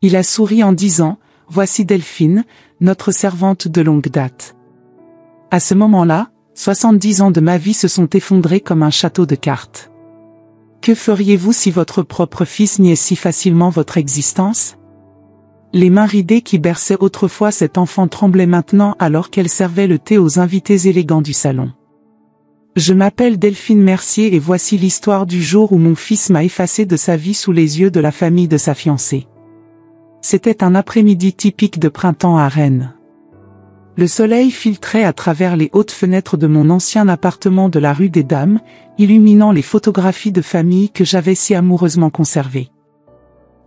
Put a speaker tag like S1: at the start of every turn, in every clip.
S1: Il a souri en disant, « Voici Delphine, notre servante de longue date. » À ce moment-là, 70 ans de ma vie se sont effondrés comme un château de cartes. Que feriez-vous si votre propre fils niait si facilement votre existence? Les mains ridées qui berçaient autrefois cet enfant tremblaient maintenant alors qu'elle servait le thé aux invités élégants du salon. Je m'appelle Delphine Mercier et voici l'histoire du jour où mon fils m'a effacé de sa vie sous les yeux de la famille de sa fiancée. C'était un après-midi typique de printemps à Rennes. Le soleil filtrait à travers les hautes fenêtres de mon ancien appartement de la rue des Dames, illuminant les photographies de famille que j'avais si amoureusement conservées.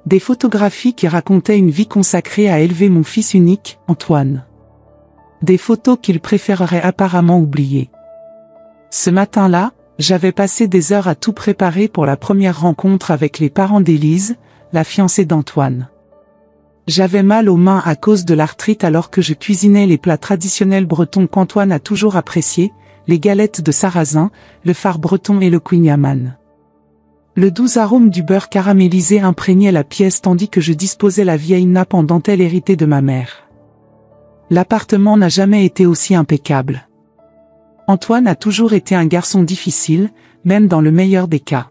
S1: Des photographies qui racontaient une vie consacrée à élever mon fils unique, Antoine. Des photos qu'il préférerait apparemment oublier. Ce matin-là, j'avais passé des heures à tout préparer pour la première rencontre avec les parents d'Élise, la fiancée d'Antoine. J'avais mal aux mains à cause de l'arthrite alors que je cuisinais les plats traditionnels bretons qu'Antoine a toujours appréciés, les galettes de sarrasin, le phare breton et le kouign-amann. Le doux arôme du beurre caramélisé imprégnait la pièce tandis que je disposais la vieille nappe en dentelle héritée de ma mère. L'appartement n'a jamais été aussi impeccable. Antoine a toujours été un garçon difficile, même dans le meilleur des cas.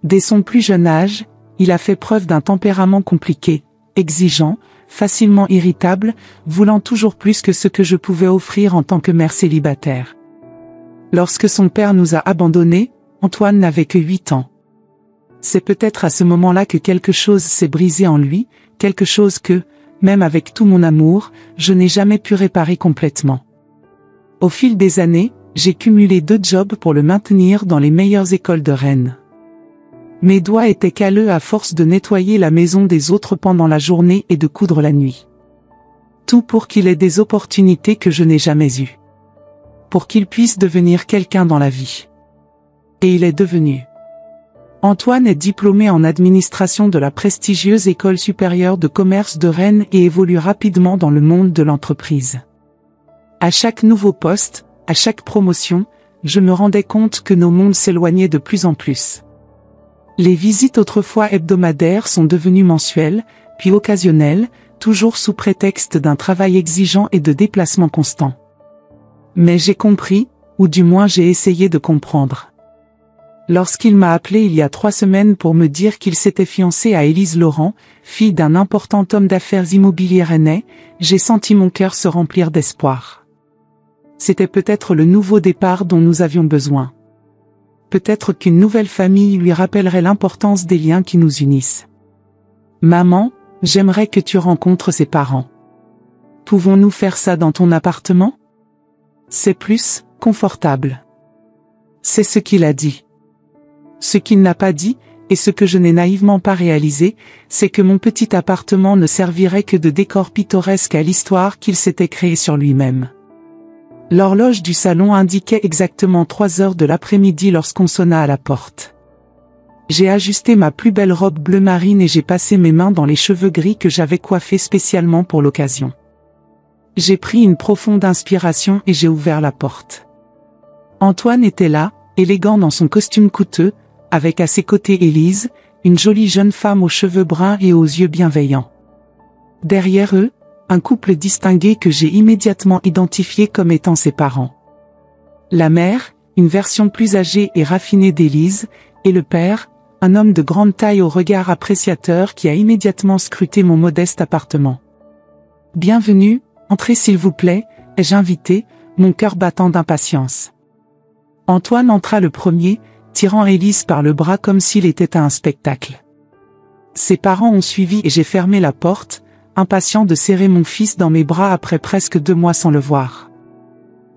S1: Dès son plus jeune âge, il a fait preuve d'un tempérament compliqué, exigeant, facilement irritable, voulant toujours plus que ce que je pouvais offrir en tant que mère célibataire. Lorsque son père nous a abandonnés, Antoine n'avait que 8 ans. C'est peut-être à ce moment-là que quelque chose s'est brisé en lui, quelque chose que, même avec tout mon amour, je n'ai jamais pu réparer complètement. Au fil des années, j'ai cumulé 2 jobs pour le maintenir dans les meilleures écoles de Rennes. Mes doigts étaient calleux à force de nettoyer la maison des autres pendant la journée et de coudre la nuit. Tout pour qu'il ait des opportunités que je n'ai jamais eues. Pour qu'il puisse devenir quelqu'un dans la vie. Et il est devenu. Antoine est diplômé en administration de la prestigieuse École supérieure de commerce de Rennes et évolue rapidement dans le monde de l'entreprise. À chaque nouveau poste, à chaque promotion, je me rendais compte que nos mondes s'éloignaient de plus en plus. Les visites autrefois hebdomadaires sont devenues mensuelles, puis occasionnelles, toujours sous prétexte d'un travail exigeant et de déplacements constants. Mais j'ai compris, ou du moins j'ai essayé de comprendre. Lorsqu'il m'a appelé il y a 3 semaines pour me dire qu'il s'était fiancé à Élise Laurent, fille d'un important homme d'affaires immobilier rennais, j'ai senti mon cœur se remplir d'espoir. C'était peut-être le nouveau départ dont nous avions besoin. Peut-être qu'une nouvelle famille lui rappellerait l'importance des liens qui nous unissent. Maman, j'aimerais que tu rencontres ses parents. Pouvons-nous faire ça dans ton appartement? C'est plus confortable. C'est ce qu'il a dit. Ce qu'il n'a pas dit, et ce que je n'ai naïvement pas réalisé, c'est que mon petit appartement ne servirait que de décor pittoresque à l'histoire qu'il s'était créée sur lui-même. L'horloge du salon indiquait exactement 3 heures de l'après-midi lorsqu'on sonna à la porte. J'ai ajusté ma plus belle robe bleu marine et j'ai passé mes mains dans les cheveux gris que j'avais coiffés spécialement pour l'occasion. J'ai pris une profonde inspiration et j'ai ouvert la porte. Antoine était là, élégant dans son costume coûteux, avec à ses côtés Élise, une jolie jeune femme aux cheveux bruns et aux yeux bienveillants. Derrière eux, un couple distingué que j'ai immédiatement identifié comme étant ses parents. La mère, une version plus âgée et raffinée d'Élise, et le père, un homme de grande taille au regard appréciateur qui a immédiatement scruté mon modeste appartement. « Bienvenue, entrez s'il vous plaît », ai-je invité, mon cœur battant d'impatience. Antoine entra le premier, tirant Élise par le bras comme s'il était à un spectacle. Ses parents ont suivi et j'ai fermé la porte, impatient de serrer mon fils dans mes bras après presque 2 mois sans le voir.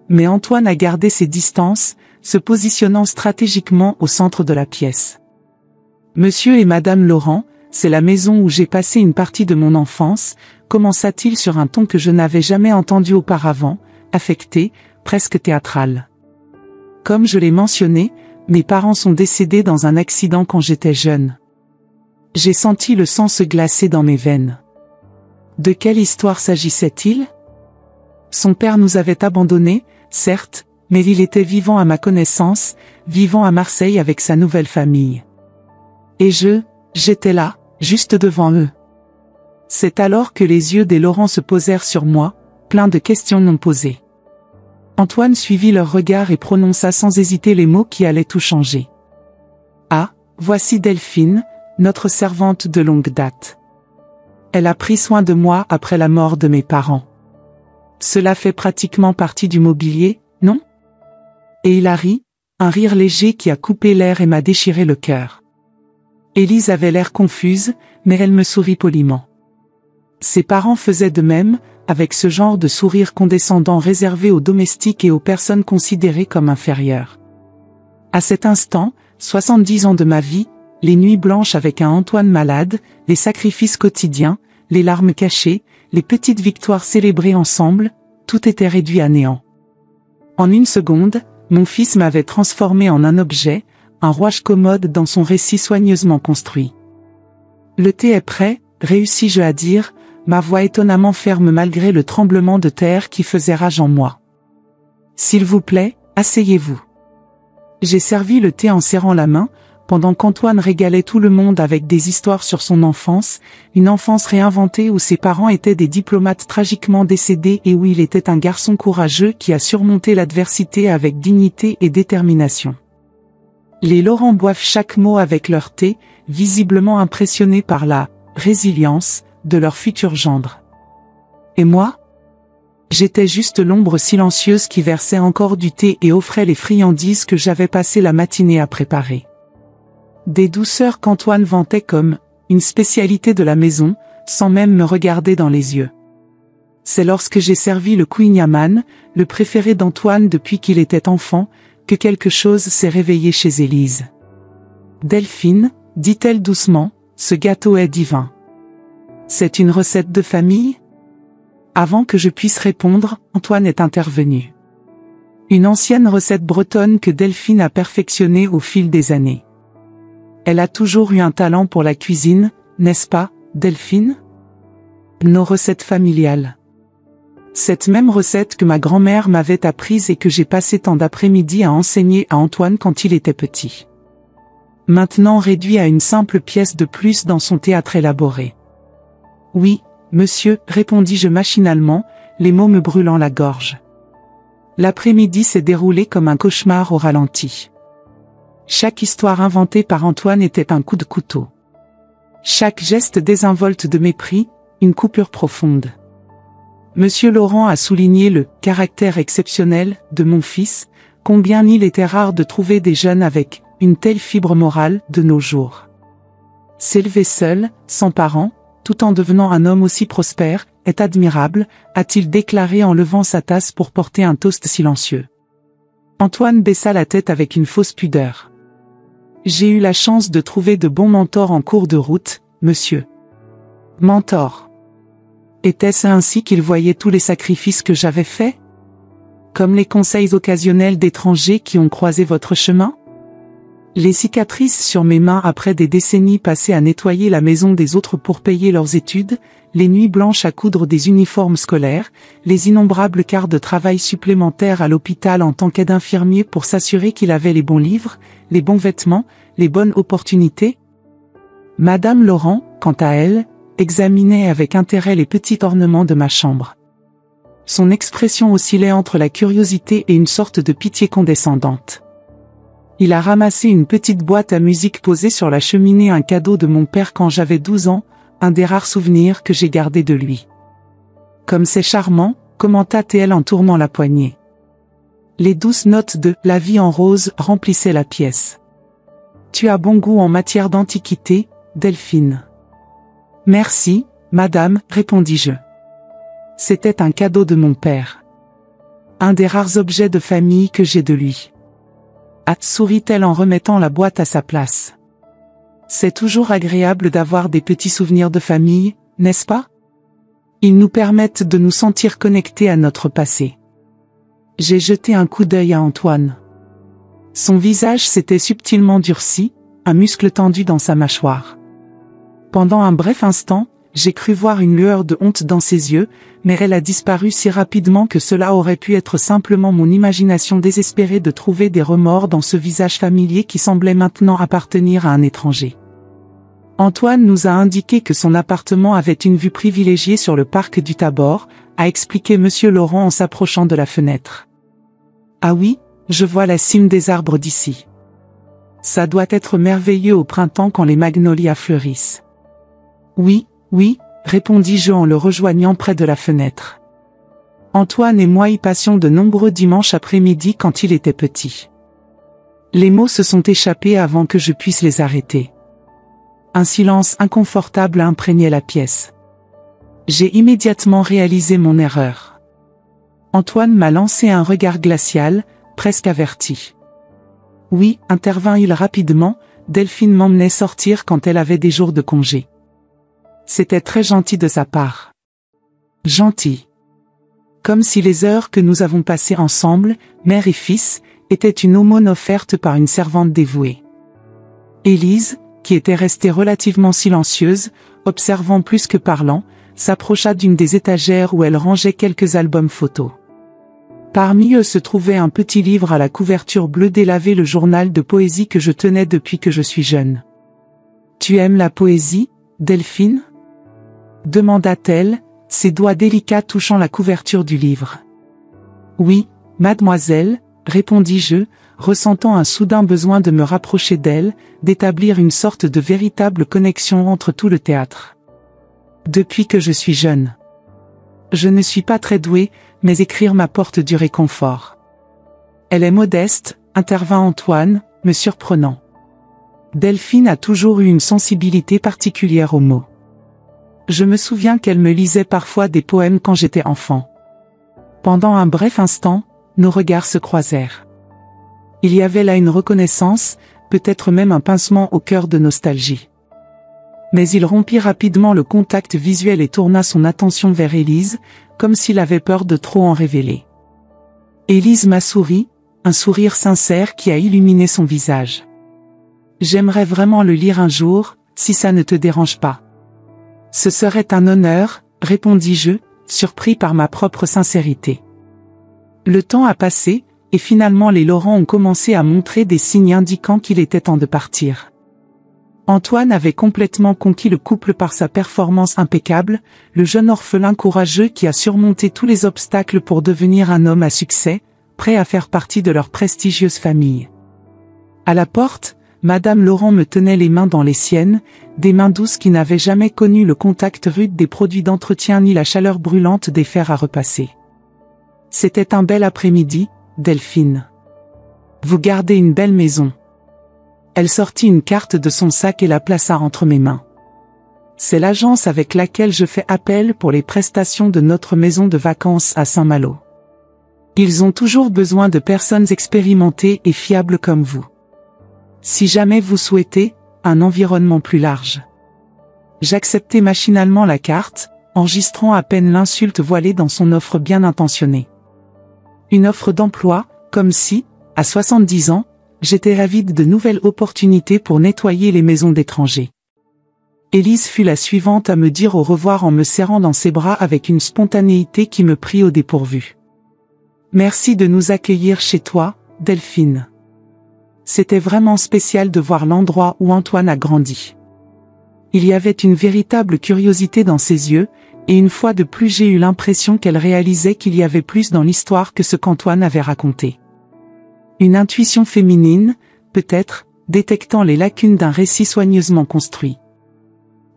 S1: Mais Antoine a gardé ses distances, se positionnant stratégiquement au centre de la pièce. « Monsieur et Madame Laurent, c'est la maison où j'ai passé une partie de mon enfance », commença-t-il sur un ton que je n'avais jamais entendu auparavant, affecté, presque théâtral. Comme je l'ai mentionné, mes parents sont décédés dans un accident quand j'étais jeune. J'ai senti le sang se glacer dans mes veines. De quelle histoire s'agissait-il? Son père nous avait abandonnés, certes, mais il était vivant à ma connaissance, vivant à Marseille avec sa nouvelle famille. Et j'étais là, juste devant eux. C'est alors que les yeux des Laurent se posèrent sur moi, pleins de questions non posées. Antoine suivit leur regard et prononça sans hésiter les mots qui allaient tout changer. « Ah, voici Delphine, notre servante de longue date. Elle a pris soin de moi après la mort de mes parents. Cela fait pratiquement partie du mobilier, non ?» Et il a ri, un rire léger qui a coupé l'air et m'a déchiré le cœur. Élise avait l'air confuse, mais elle me sourit poliment. Ses parents faisaient de même, avec ce genre de sourire condescendant réservé aux domestiques et aux personnes considérées comme inférieures. À cet instant, 70 ans de ma vie, les nuits blanches avec un Antoine malade, les sacrifices quotidiens, les larmes cachées, les petites victoires célébrées ensemble, tout était réduit à néant. En une seconde, mon fils m'avait transformé en un objet, un rouage commode dans son récit soigneusement construit. « Le thé est prêt », réussis-je à dire, ma voix étonnamment ferme malgré le tremblement de terre qui faisait rage en moi. « S'il vous plaît, asseyez-vous. » J'ai servi le thé en serrant la main, pendant qu'Antoine régalait tout le monde avec des histoires sur son enfance, une enfance réinventée où ses parents étaient des diplomates tragiquement décédés et où il était un garçon courageux qui a surmonté l'adversité avec dignité et détermination. Les Laurent boivent chaque mot avec leur thé, visiblement impressionnés par la résilience de leur futur gendre. Et moi ? J'étais juste l'ombre silencieuse qui versait encore du thé et offrait les friandises que j'avais passé la matinée à préparer. Des douceurs qu'Antoine vantait comme une spécialité de la maison, sans même me regarder dans les yeux. C'est lorsque j'ai servi le kouign-amann, le préféré d'Antoine depuis qu'il était enfant, que quelque chose s'est réveillé chez Élise. « Delphine, dit-elle doucement, ce gâteau est divin. C'est une recette de famille ?» Avant que je puisse répondre, Antoine est intervenu. Une ancienne recette bretonne que Delphine a perfectionnée au fil des années. Elle a toujours eu un talent pour la cuisine, n'est-ce pas, Delphine ? Nos recettes familiales. Cette même recette que ma grand-mère m'avait apprise et que j'ai passé tant d'après-midi à enseigner à Antoine quand il était petit. Maintenant réduit à une simple pièce de plus dans son théâtre élaboré. Oui, monsieur, répondis-je machinalement, les mots me brûlant la gorge. L'après-midi s'est déroulé comme un cauchemar au ralenti. Chaque histoire inventée par Antoine était un coup de couteau. Chaque geste désinvolte de mépris, une coupure profonde. Monsieur Laurent a souligné le caractère exceptionnel de mon fils, combien il était rare de trouver des jeunes avec une telle fibre morale de nos jours. S'élever seul, sans parents, tout en devenant un homme aussi prospère, est admirable, a-t-il déclaré en levant sa tasse pour porter un toast silencieux. Antoine baissa la tête avec une fausse pudeur. J'ai eu la chance de trouver de bons mentors en cours de route, monsieur. Mentor. Était-ce ainsi qu'il voyait tous les sacrifices que j'avais faits? Comme les conseils occasionnels d'étrangers qui ont croisé votre chemin? Les cicatrices sur mes mains après des décennies passées à nettoyer la maison des autres pour payer leurs études, les nuits blanches à coudre des uniformes scolaires, les innombrables quarts de travail supplémentaires à l'hôpital en tant qu'aide infirmier pour s'assurer qu'il avait les bons livres, les bons vêtements, les bonnes opportunités. Madame Laurent, quant à elle, examinait avec intérêt les petits ornements de ma chambre. Son expression oscillait entre la curiosité et une sorte de pitié condescendante. Il a ramassé une petite boîte à musique posée sur la cheminée, un cadeau de mon père quand j'avais 12 ans, un des rares souvenirs que j'ai gardés de lui. Comme c'est charmant, commenta-t-elle en tournant la poignée. Les douces notes de « La vie en rose » remplissaient la pièce. Tu as bon goût en matière d'antiquité, Delphine. Merci, madame, répondis-je. C'était un cadeau de mon père. Un des rares objets de famille que j'ai de lui. Ah, sourit-elle en remettant la boîte à sa place. C'est toujours agréable d'avoir des petits souvenirs de famille, n'est-ce pas? Ils nous permettent de nous sentir connectés à notre passé. J'ai jeté un coup d'œil à Antoine. Son visage s'était subtilement durci, un muscle tendu dans sa mâchoire. Pendant un bref instant, j'ai cru voir une lueur de honte dans ses yeux, mais elle a disparu si rapidement que cela aurait pu être simplement mon imagination désespérée de trouver des remords dans ce visage familier qui semblait maintenant appartenir à un étranger. Antoine nous a indiqué que son appartement avait une vue privilégiée sur le parc du Tabor, a expliqué Monsieur Laurent en s'approchant de la fenêtre. Ah oui, je vois la cime des arbres d'ici. Ça doit être merveilleux au printemps quand les magnolias fleurissent. Oui, oui, répondis-je en le rejoignant près de la fenêtre. Antoine et moi y passions de nombreux dimanches après-midi quand il était petit. Les mots se sont échappés avant que je puisse les arrêter. Un silence inconfortable imprégnait la pièce. J'ai immédiatement réalisé mon erreur. Antoine m'a lancé un regard glacial, presque averti. Oui, intervint-il rapidement, Delphine m'emmenait sortir quand elle avait des jours de congé. C'était très gentil de sa part. Gentil. Comme si les heures que nous avons passées ensemble, mère et fils, étaient une aumône offerte par une servante dévouée. Élise, qui était restée relativement silencieuse, observant plus que parlant, s'approcha d'une des étagères où elle rangeait quelques albums photos. Parmi eux se trouvait un petit livre à la couverture bleue délavé, le journal de poésie que je tenais depuis que je suis jeune. « Tu aimes la poésie, Delphine ?» demanda-t-elle, ses doigts délicats touchant la couverture du livre. « Oui, mademoiselle », répondis-je, ressentant un soudain besoin de me rapprocher d'elle, d'établir une sorte de véritable connexion entre tout le théâtre. Depuis que je suis jeune. Je ne suis pas très douée, mais écrire m'apporte du réconfort. Elle est modeste, intervint Antoine, me surprenant. Delphine a toujours eu une sensibilité particulière aux mots. Je me souviens qu'elle me lisait parfois des poèmes quand j'étais enfant. Pendant un bref instant, nos regards se croisèrent. Il y avait là une reconnaissance, peut-être même un pincement au cœur de nostalgie. Mais il rompit rapidement le contact visuel et tourna son attention vers Élise, comme s'il avait peur de trop en révéler. Élise m'a souri, un sourire sincère qui a illuminé son visage. J'aimerais vraiment le lire un jour, si ça ne te dérange pas. Ce serait un honneur, répondis-je, surpris par ma propre sincérité. Le temps a passé, et finalement les Laurent ont commencé à montrer des signes indiquant qu'il était temps de partir. Antoine avait complètement conquis le couple par sa performance impeccable, le jeune orphelin courageux qui a surmonté tous les obstacles pour devenir un homme à succès, prêt à faire partie de leur prestigieuse famille. À la porte, Madame Laurent me tenait les mains dans les siennes, des mains douces qui n'avaient jamais connu le contact rude des produits d'entretien ni la chaleur brûlante des fers à repasser. C'était un bel après-midi, Delphine. Vous gardez une belle maison. Elle sortit une carte de son sac et la plaça entre mes mains. C'est l'agence avec laquelle je fais appel pour les prestations de notre maison de vacances à Saint-Malo. Ils ont toujours besoin de personnes expérimentées et fiables comme vous. Si jamais vous souhaitez, un environnement plus large. J'acceptai machinalement la carte, enregistrant à peine l'insulte voilée dans son offre bien intentionnée. Une offre d'emploi, comme si, à 70 ans, j'étais avide de nouvelles opportunités pour nettoyer les maisons d'étrangers. Élise fut la suivante à me dire au revoir en me serrant dans ses bras avec une spontanéité qui me prit au dépourvu. Merci de nous accueillir chez toi, Delphine. C'était vraiment spécial de voir l'endroit où Antoine a grandi. Il y avait une véritable curiosité dans ses yeux, et une fois de plus j'ai eu l'impression qu'elle réalisait qu'il y avait plus dans l'histoire que ce qu'Antoine avait raconté. Une intuition féminine, peut-être, détectant les lacunes d'un récit soigneusement construit.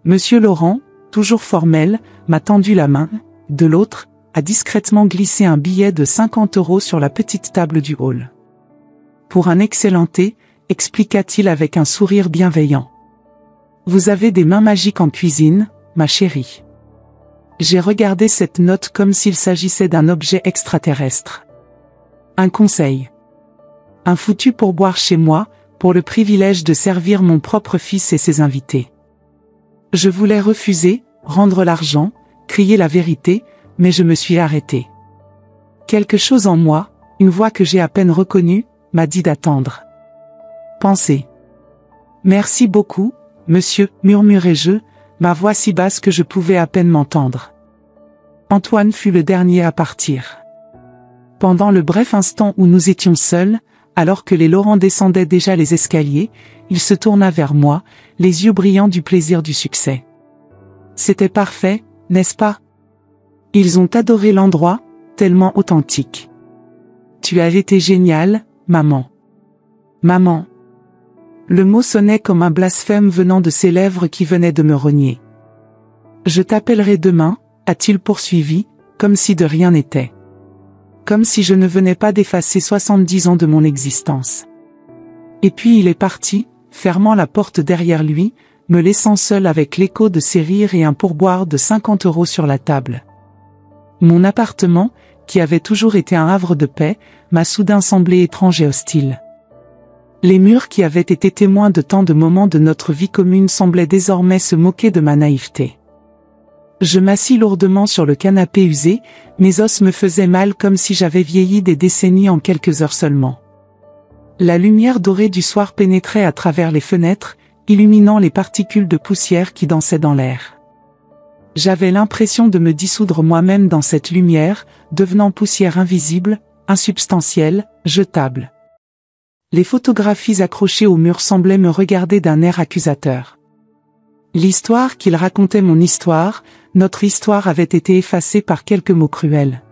S1: Monsieur Laurent, toujours formel, m'a tendu la main, de l'autre, a discrètement glissé un billet de 50 € sur la petite table du hall. Pour un excellent thé, expliqua-t-il avec un sourire bienveillant. Vous avez des mains magiques en cuisine, ma chérie. J'ai regardé cette note comme s'il s'agissait d'un objet extraterrestre. Un conseil. Un foutu pourboire chez moi, pour le privilège de servir mon propre fils et ses invités. Je voulais refuser, rendre l'argent, crier la vérité, mais je me suis arrêté. Quelque chose en moi, une voix que j'ai à peine reconnue, m'a dit d'attendre. Pensez. Merci beaucoup, monsieur, murmurai-je, ma voix si basse que je pouvais à peine m'entendre. Antoine fut le dernier à partir. Pendant le bref instant où nous étions seuls, Alors que les Laurent descendaient déjà les escaliers, il se tourna vers moi, les yeux brillants du plaisir du succès. C'était parfait, n'est-ce pas? Ils ont adoré l'endroit, tellement authentique. Tu as été géniale, maman. Maman. Le mot sonnait comme un blasphème venant de ses lèvres qui venaient de me rogner. Je t'appellerai demain, a-t-il poursuivi, comme si de rien n'était. Comme si je ne venais pas d'effacer 70 ans de mon existence. Et puis il est parti, fermant la porte derrière lui, me laissant seul avec l'écho de ses rires et un pourboire de 50 € sur la table. Mon appartement, qui avait toujours été un havre de paix, m'a soudain semblé étrange et hostile. Les murs qui avaient été témoins de tant de moments de notre vie commune semblaient désormais se moquer de ma naïveté. Je m'assis lourdement sur le canapé usé, mes os me faisaient mal comme si j'avais vieilli des décennies en quelques heures seulement. La lumière dorée du soir pénétrait à travers les fenêtres, illuminant les particules de poussière qui dansaient dans l'air. J'avais l'impression de me dissoudre moi-même dans cette lumière, devenant poussière invisible, insubstantielle, jetable. Les photographies accrochées au mur semblaient me regarder d'un air accusateur. L'histoire qu'il racontait, mon histoire, notre histoire avait été effacée par quelques mots cruels.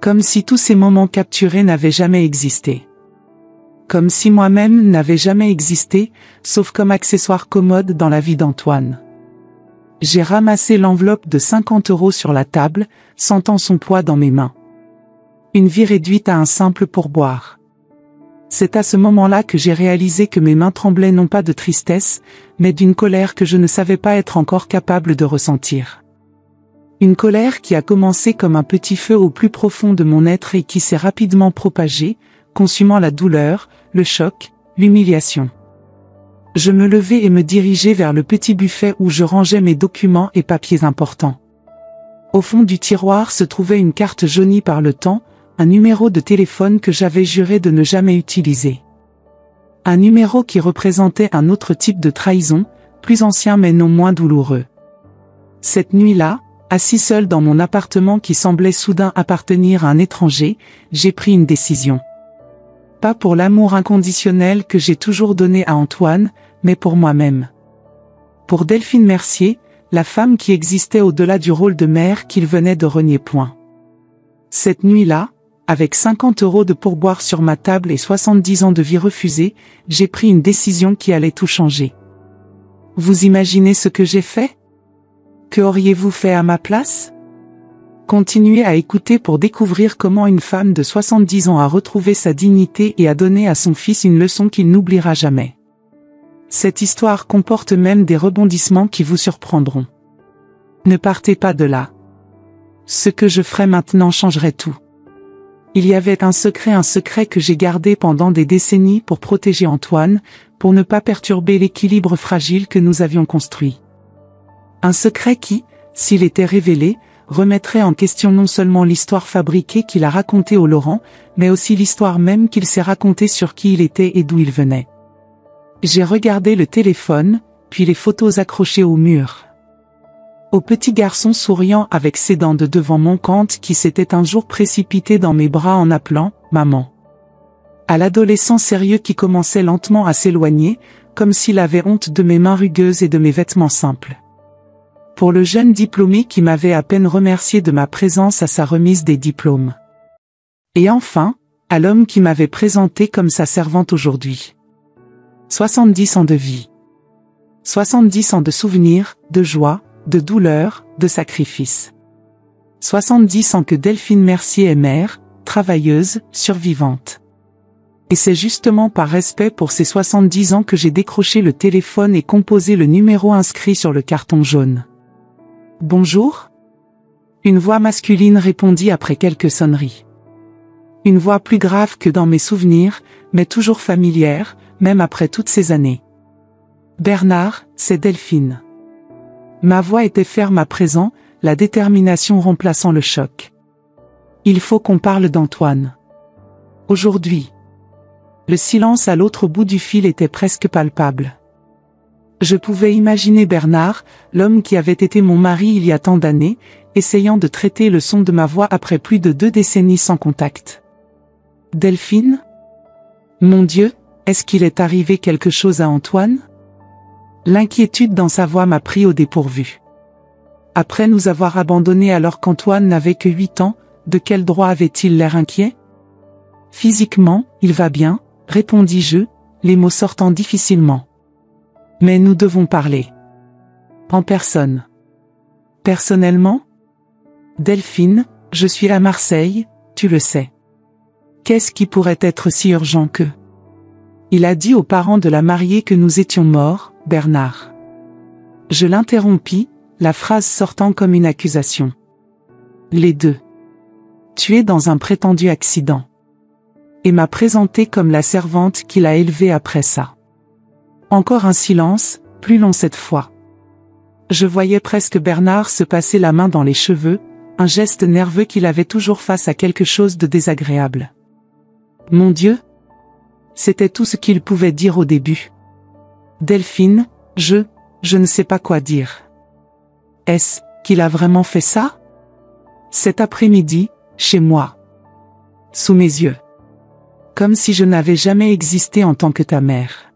S1: Comme si tous ces moments capturés n'avaient jamais existé. Comme si moi-même n'avais jamais existé, sauf comme accessoire commode dans la vie d'Antoine. J'ai ramassé l'enveloppe de 50 € sur la table, sentant son poids dans mes mains. Une vie réduite à un simple pourboire. C'est à ce moment-là que j'ai réalisé que mes mains tremblaient non pas de tristesse, mais d'une colère que je ne savais pas être encore capable de ressentir. Une colère qui a commencé comme un petit feu au plus profond de mon être et qui s'est rapidement propagée, consumant la douleur, le choc, l'humiliation. Je me levai et me dirigeai vers le petit buffet où je rangeais mes documents et papiers importants. Au fond du tiroir se trouvait une carte jaunie par le temps, un numéro de téléphone que j'avais juré de ne jamais utiliser. Un numéro qui représentait un autre type de trahison, plus ancien mais non moins douloureux. Cette nuit-là, assis seul dans mon appartement qui semblait soudain appartenir à un étranger, j'ai pris une décision. Pas pour l'amour inconditionnel que j'ai toujours donné à Antoine, mais pour moi-même. Pour Delphine Mercier, la femme qui existait au-delà du rôle de mère qu'il venait de renier point. Cette nuit-là, avec 50 € de pourboire sur ma table et 70 ans de vie refusée, j'ai pris une décision qui allait tout changer. Vous imaginez ce que j'ai fait? Que auriez-vous fait à ma place? Continuez à écouter pour découvrir comment une femme de 70 ans a retrouvé sa dignité et a donné à son fils une leçon qu'il n'oubliera jamais. Cette histoire comporte même des rebondissements qui vous surprendront. Ne partez pas de là. Ce que je ferai maintenant changerait tout. Il y avait un secret que j'ai gardé pendant des décennies pour protéger Antoine, pour ne pas perturber l'équilibre fragile que nous avions construit. Un secret qui, s'il était révélé, remettrait en question non seulement l'histoire fabriquée qu'il a racontée aux Laurent, mais aussi l'histoire même qu'il s'est racontée sur qui il était et d'où il venait. J'ai regardé le téléphone, puis les photos accrochées au mur. Au petit garçon souriant avec ses dents de devant manquantes qui s'était un jour précipité dans mes bras en appelant « maman ». À l'adolescent sérieux qui commençait lentement à s'éloigner, comme s'il avait honte de mes mains rugueuses et de mes vêtements simples. Pour le jeune diplômé qui m'avait à peine remercié de ma présence à sa remise des diplômes. Et enfin, à l'homme qui m'avait présenté comme sa servante aujourd'hui. 70 ans de vie. 70 ans de souvenirs, de joie, de douleur, de sacrifice. 70 ans que Delphine Mercier est mère, travailleuse, survivante. Et c'est justement par respect pour ces 70 ans que j'ai décroché le téléphone et composé le numéro inscrit sur le carton jaune. Bonjour? Une voix masculine répondit après quelques sonneries. Une voix plus grave que dans mes souvenirs, mais toujours familière, même après toutes ces années. Bernard, c'est Delphine. Ma voix était ferme à présent, la détermination remplaçant le choc. Il faut qu'on parle d'Antoine. Aujourd'hui. Le silence à l'autre bout du fil était presque palpable. Je pouvais imaginer Bernard, l'homme qui avait été mon mari il y a tant d'années, essayant de traiter le son de ma voix après plus de 2 décennies sans contact. Delphine? Mon Dieu, est-ce qu'il est arrivé quelque chose à Antoine? L'inquiétude dans sa voix m'a pris au dépourvu. Après nous avoir abandonnés alors qu'Antoine n'avait que 8 ans, de quel droit avait-il l'air inquiet? Physiquement, il va bien, répondis-je, les mots sortant difficilement. Mais nous devons parler. En personne. Personnellement? Delphine, je suis à Marseille, tu le sais. Qu'est-ce qui pourrait être si urgent que... Il a dit aux parents de la mariée que nous étions morts, Bernard. Je l'interrompis, la phrase sortant comme une accusation. Les deux. Tués dans un prétendu accident. Et m'a présenté comme la servante qu'il a élevée après ça. Encore un silence, plus long cette fois. Je voyais presque Bernard se passer la main dans les cheveux, un geste nerveux qu'il avait toujours face à quelque chose de désagréable. Mon Dieu! C'était tout ce qu'il pouvait dire au début. Delphine, je ne sais pas quoi dire. Est-ce qu'il a vraiment fait ça? Cet après-midi, chez moi. Sous mes yeux. Comme si je n'avais jamais existé en tant que ta mère.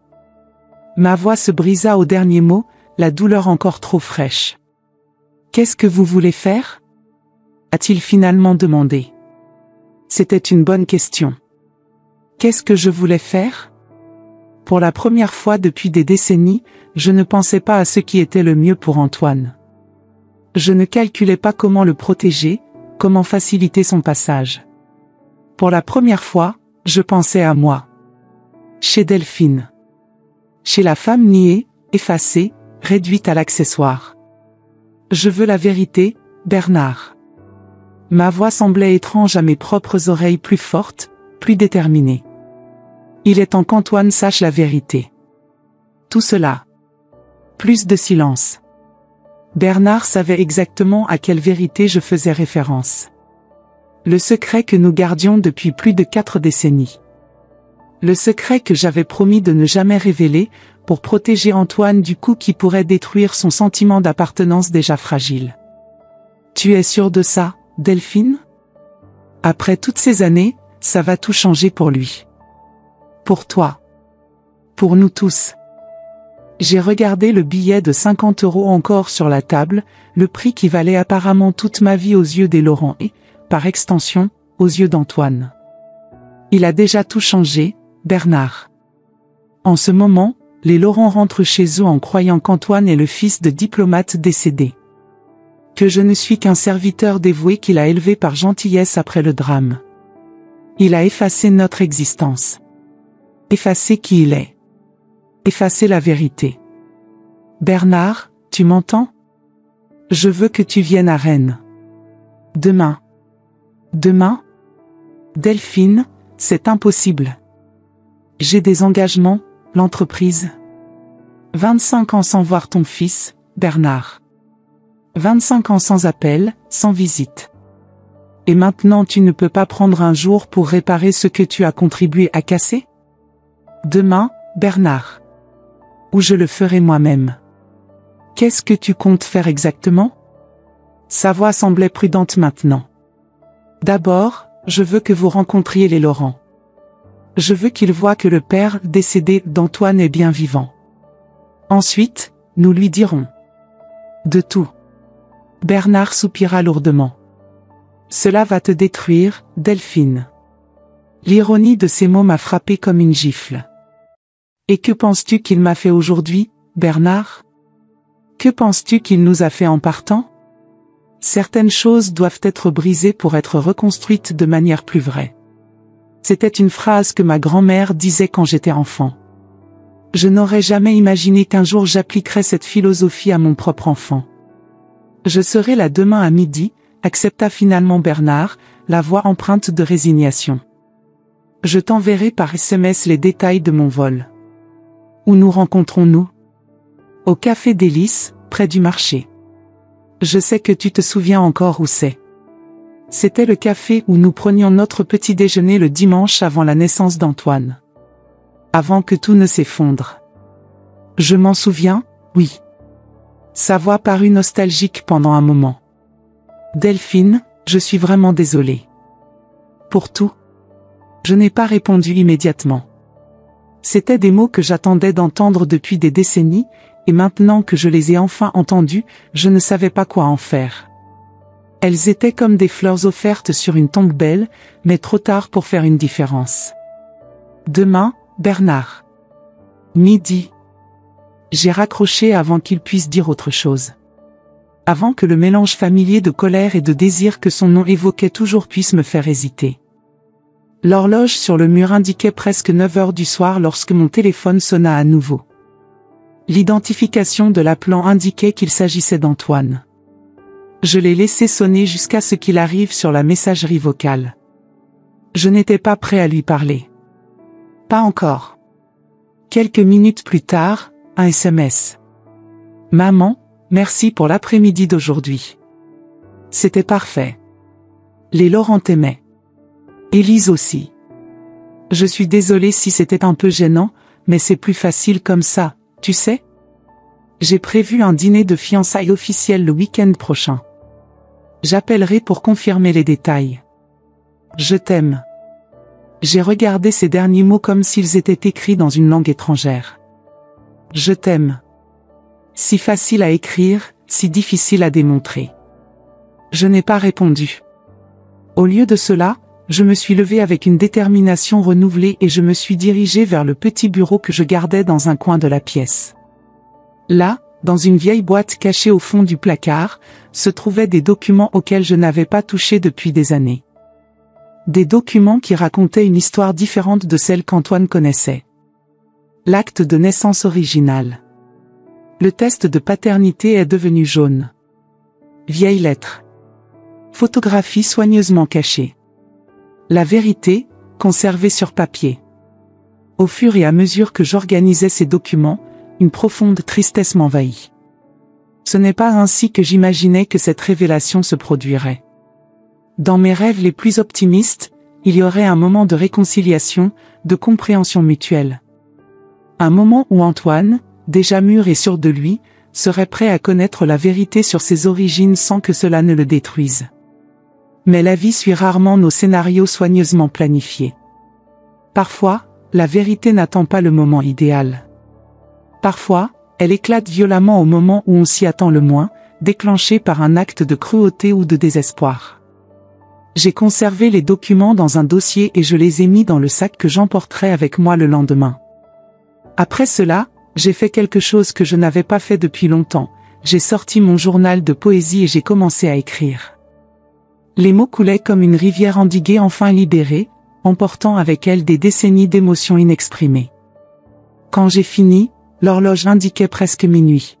S1: Ma voix se brisa au dernier mot, la douleur encore trop fraîche. Qu'est-ce que vous voulez faire? A-t-il finalement demandé. C'était une bonne question. Qu'est-ce que je voulais faire? Pour la première fois depuis des décennies, je ne pensais pas à ce qui était le mieux pour Antoine. Je ne calculais pas comment le protéger, comment faciliter son passage. Pour la première fois, je pensais à moi. Chez Delphine. Chez la femme niée, effacée, réduite à l'accessoire. Je veux la vérité, Bernard. Ma voix semblait étrange à mes propres oreilles, plus forte, plus déterminée. Il est temps qu'Antoine sache la vérité. Tout cela. Plus de silence. Bernard savait exactement à quelle vérité je faisais référence. Le secret que nous gardions depuis plus de 4 décennies. Le secret que j'avais promis de ne jamais révéler, pour protéger Antoine du coup qui pourrait détruire son sentiment d'appartenance déjà fragile. Tu es sûre de ça, Delphine? Après toutes ces années, ça va tout changer pour lui. Pour toi. Pour nous tous. J'ai regardé le billet de 50 € encore sur la table, le prix qui valait apparemment toute ma vie aux yeux des Laurent et, par extension, aux yeux d'Antoine. Il a déjà tout changé, Bernard. En ce moment, les Laurent rentrent chez eux en croyant qu'Antoine est le fils de diplomate décédé. Que je ne suis qu'un serviteur dévoué qu'il a élevé par gentillesse après le drame. Il a effacé notre existence. Effacé qui il est. Effacé la vérité. Bernard, tu m'entends? Je veux que tu viennes à Rennes. Demain. Demain? Delphine, c'est impossible. J'ai des engagements, l'entreprise. 25 ans sans voir ton fils, Bernard. 25 ans sans appel, sans visite. Et maintenant tu ne peux pas prendre un jour pour réparer ce que tu as contribué à casser? Demain, Bernard. Ou je le ferai moi-même. Qu'est-ce que tu comptes faire exactement? Sa voix semblait prudente maintenant. D'abord, je veux que vous rencontriez les Laurent. Je veux qu'ils voient que le père décédé d'Antoine est bien vivant. Ensuite, nous lui dirons. De tout. Bernard soupira lourdement. Cela va te détruire, Delphine. L'ironie de ces mots m'a frappé comme une gifle. Et que penses-tu qu'il m'a fait aujourd'hui, Bernard? Que penses-tu qu'il nous a fait en partant? Certaines choses doivent être brisées pour être reconstruites de manière plus vraie. C'était une phrase que ma grand-mère disait quand j'étais enfant. Je n'aurais jamais imaginé qu'un jour j'appliquerais cette philosophie à mon propre enfant. Je serai là demain à midi, accepta finalement Bernard, la voix empreinte de résignation. Je t'enverrai par SMS les détails de mon vol. Où nous rencontrons-nous? Au Café Délices, près du marché. Je sais que tu te souviens encore où c'est. C'était le café où nous prenions notre petit déjeuner le dimanche avant la naissance d'Antoine. Avant que tout ne s'effondre. Je m'en souviens, oui. Sa voix parut nostalgique pendant un moment. Delphine, je suis vraiment désolée. Pour tout. Je n'ai pas répondu immédiatement. C'étaient des mots que j'attendais d'entendre depuis des décennies, et maintenant que je les ai enfin entendus, je ne savais pas quoi en faire. Elles étaient comme des fleurs offertes sur une tombe belle, mais trop tard pour faire une différence. Demain, Bernard. Midi. J'ai raccroché avant qu'il puisse dire autre chose. Avant que le mélange familier de colère et de désir que son nom évoquait toujours puisse me faire hésiter. L'horloge sur le mur indiquait presque 9 heures du soir lorsque mon téléphone sonna à nouveau. L'identification de l'appelant indiquait qu'il s'agissait d'Antoine. Je l'ai laissé sonner jusqu'à ce qu'il arrive sur la messagerie vocale. Je n'étais pas prêt à lui parler. Pas encore. Quelques minutes plus tard, un SMS. Maman, merci pour l'après-midi d'aujourd'hui. C'était parfait. Les Laurent t'aimaient. Élise aussi. Je suis désolée si c'était un peu gênant, mais c'est plus facile comme ça, tu sais. J'ai prévu un dîner de fiançailles officiel le week-end prochain. J'appellerai pour confirmer les détails. Je t'aime. J'ai regardé ces derniers mots comme s'ils étaient écrits dans une langue étrangère. Je t'aime. Si facile à écrire, si difficile à démontrer. Je n'ai pas répondu. Au lieu de cela, je me suis levé avec une détermination renouvelée et je me suis dirigé vers le petit bureau que je gardais dans un coin de la pièce. Là, dans une vieille boîte cachée au fond du placard, se trouvaient des documents auxquels je n'avais pas touché depuis des années. Des documents qui racontaient une histoire différente de celle qu'Antoine connaissait. L'acte de naissance original. Le test de paternité est devenu jaune. Vieille lettre. Photographie soigneusement cachée. La vérité, conservée sur papier. Au fur et à mesure que j'organisais ces documents, une profonde tristesse m'envahit. Ce n'est pas ainsi que j'imaginais que cette révélation se produirait. Dans mes rêves les plus optimistes, il y aurait un moment de réconciliation, de compréhension mutuelle. Un moment où Antoine, déjà mûr et sûr de lui, serait prêt à connaître la vérité sur ses origines sans que cela ne le détruise. Mais la vie suit rarement nos scénarios soigneusement planifiés. Parfois, la vérité n'attend pas le moment idéal. Parfois, elle éclate violemment au moment où on s'y attend le moins, déclenchée par un acte de cruauté ou de désespoir. J'ai conservé les documents dans un dossier et je les ai mis dans le sac que j'emporterai avec moi le lendemain. Après cela, j'ai fait quelque chose que je n'avais pas fait depuis longtemps. J'ai sorti mon journal de poésie et j'ai commencé à écrire. Les mots coulaient comme une rivière endiguée enfin libérée, emportant avec elle des décennies d'émotions inexprimées. Quand j'ai fini, l'horloge indiquait presque minuit.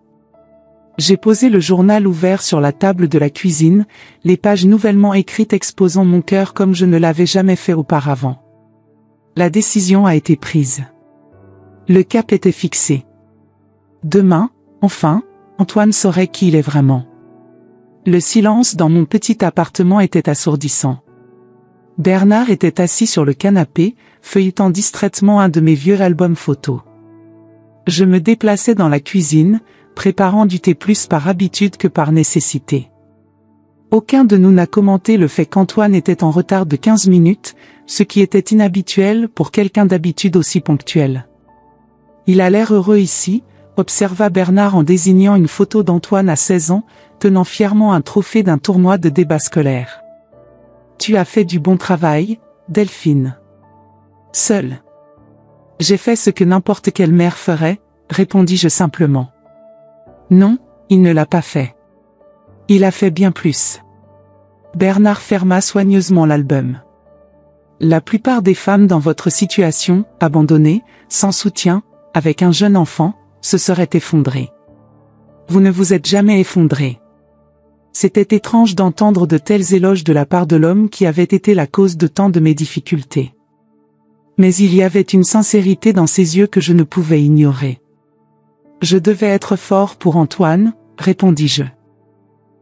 S1: J'ai posé le journal ouvert sur la table de la cuisine, les pages nouvellement écrites exposant mon cœur comme je ne l'avais jamais fait auparavant. La décision a été prise. Le cap était fixé. Demain, enfin, Antoine saurait qui il est vraiment. Le silence dans mon petit appartement était assourdissant. Bernard était assis sur le canapé, feuilletant distraitement un de mes vieux albums photos. Je me déplaçais dans la cuisine, préparant du thé plus par habitude que par nécessité. Aucun de nous n'a commenté le fait qu'Antoine était en retard de 15 minutes, ce qui était inhabituel pour quelqu'un d'habitude aussi ponctuel. Il a l'air heureux ici, observa Bernard en désignant une photo d'Antoine à 16 ans, tenant fièrement un trophée d'un tournoi de débat scolaire. Tu as fait du bon travail, Delphine. Seule. J'ai fait ce que n'importe quelle mère ferait, répondis-je simplement. Non, il ne l'a pas fait. Il a fait bien plus. Bernard ferma soigneusement l'album. La plupart des femmes dans votre situation, abandonnées, sans soutien, avec un jeune enfant, se seraient effondrées. Vous ne vous êtes jamais effondré. C'était étrange d'entendre de tels éloges de la part de l'homme qui avait été la cause de tant de mes difficultés. Mais il y avait une sincérité dans ses yeux que je ne pouvais ignorer. Je devais être fort pour Antoine, répondis-je.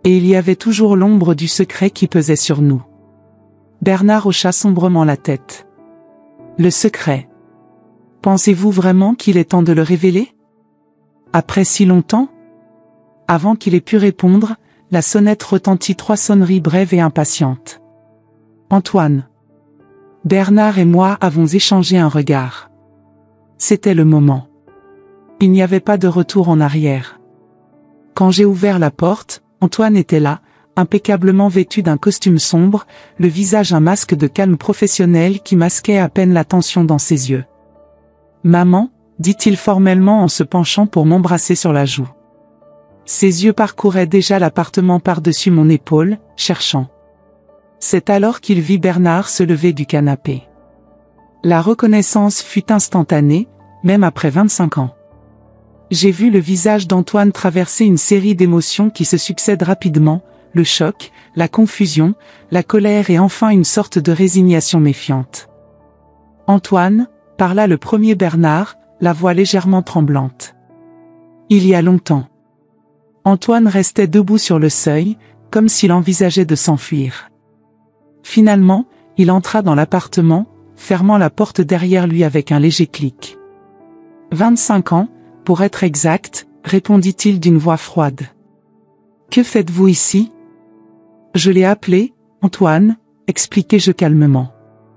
S1: Et il y avait toujours l'ombre du secret qui pesait sur nous. Bernard hocha sombrement la tête. Le secret. Pensez-vous vraiment qu'il est temps de le révéler? Après si longtemps? Avant qu'il ait pu répondre, la sonnette retentit 3 sonneries brèves et impatientes. Antoine. Bernard et moi avons échangé un regard. C'était le moment. Il n'y avait pas de retour en arrière. Quand j'ai ouvert la porte, Antoine était là, impeccablement vêtu d'un costume sombre, le visage un masque de calme professionnel qui masquait à peine la tension dans ses yeux. « Maman », dit-il formellement en se penchant pour m'embrasser sur la joue. Ses yeux parcouraient déjà l'appartement par-dessus mon épaule, cherchant. C'est alors qu'il vit Bernard se lever du canapé. La reconnaissance fut instantanée, même après 25 ans. J'ai vu le visage d'Antoine traverser une série d'émotions qui se succèdent rapidement, le choc, la confusion, la colère et enfin une sorte de résignation méfiante. « Antoine », parla le premier Bernard, la voix légèrement tremblante. Il y a longtemps. Antoine restait debout sur le seuil, comme s'il envisageait de s'enfuir. Finalement, il entra dans l'appartement, fermant la porte derrière lui avec un léger clic. « 25 ans, pour être exact, » répondit-il d'une voix froide. « Que faites-vous ici ?»« Je l'ai appelé, Antoine, » expliquai-je calmement.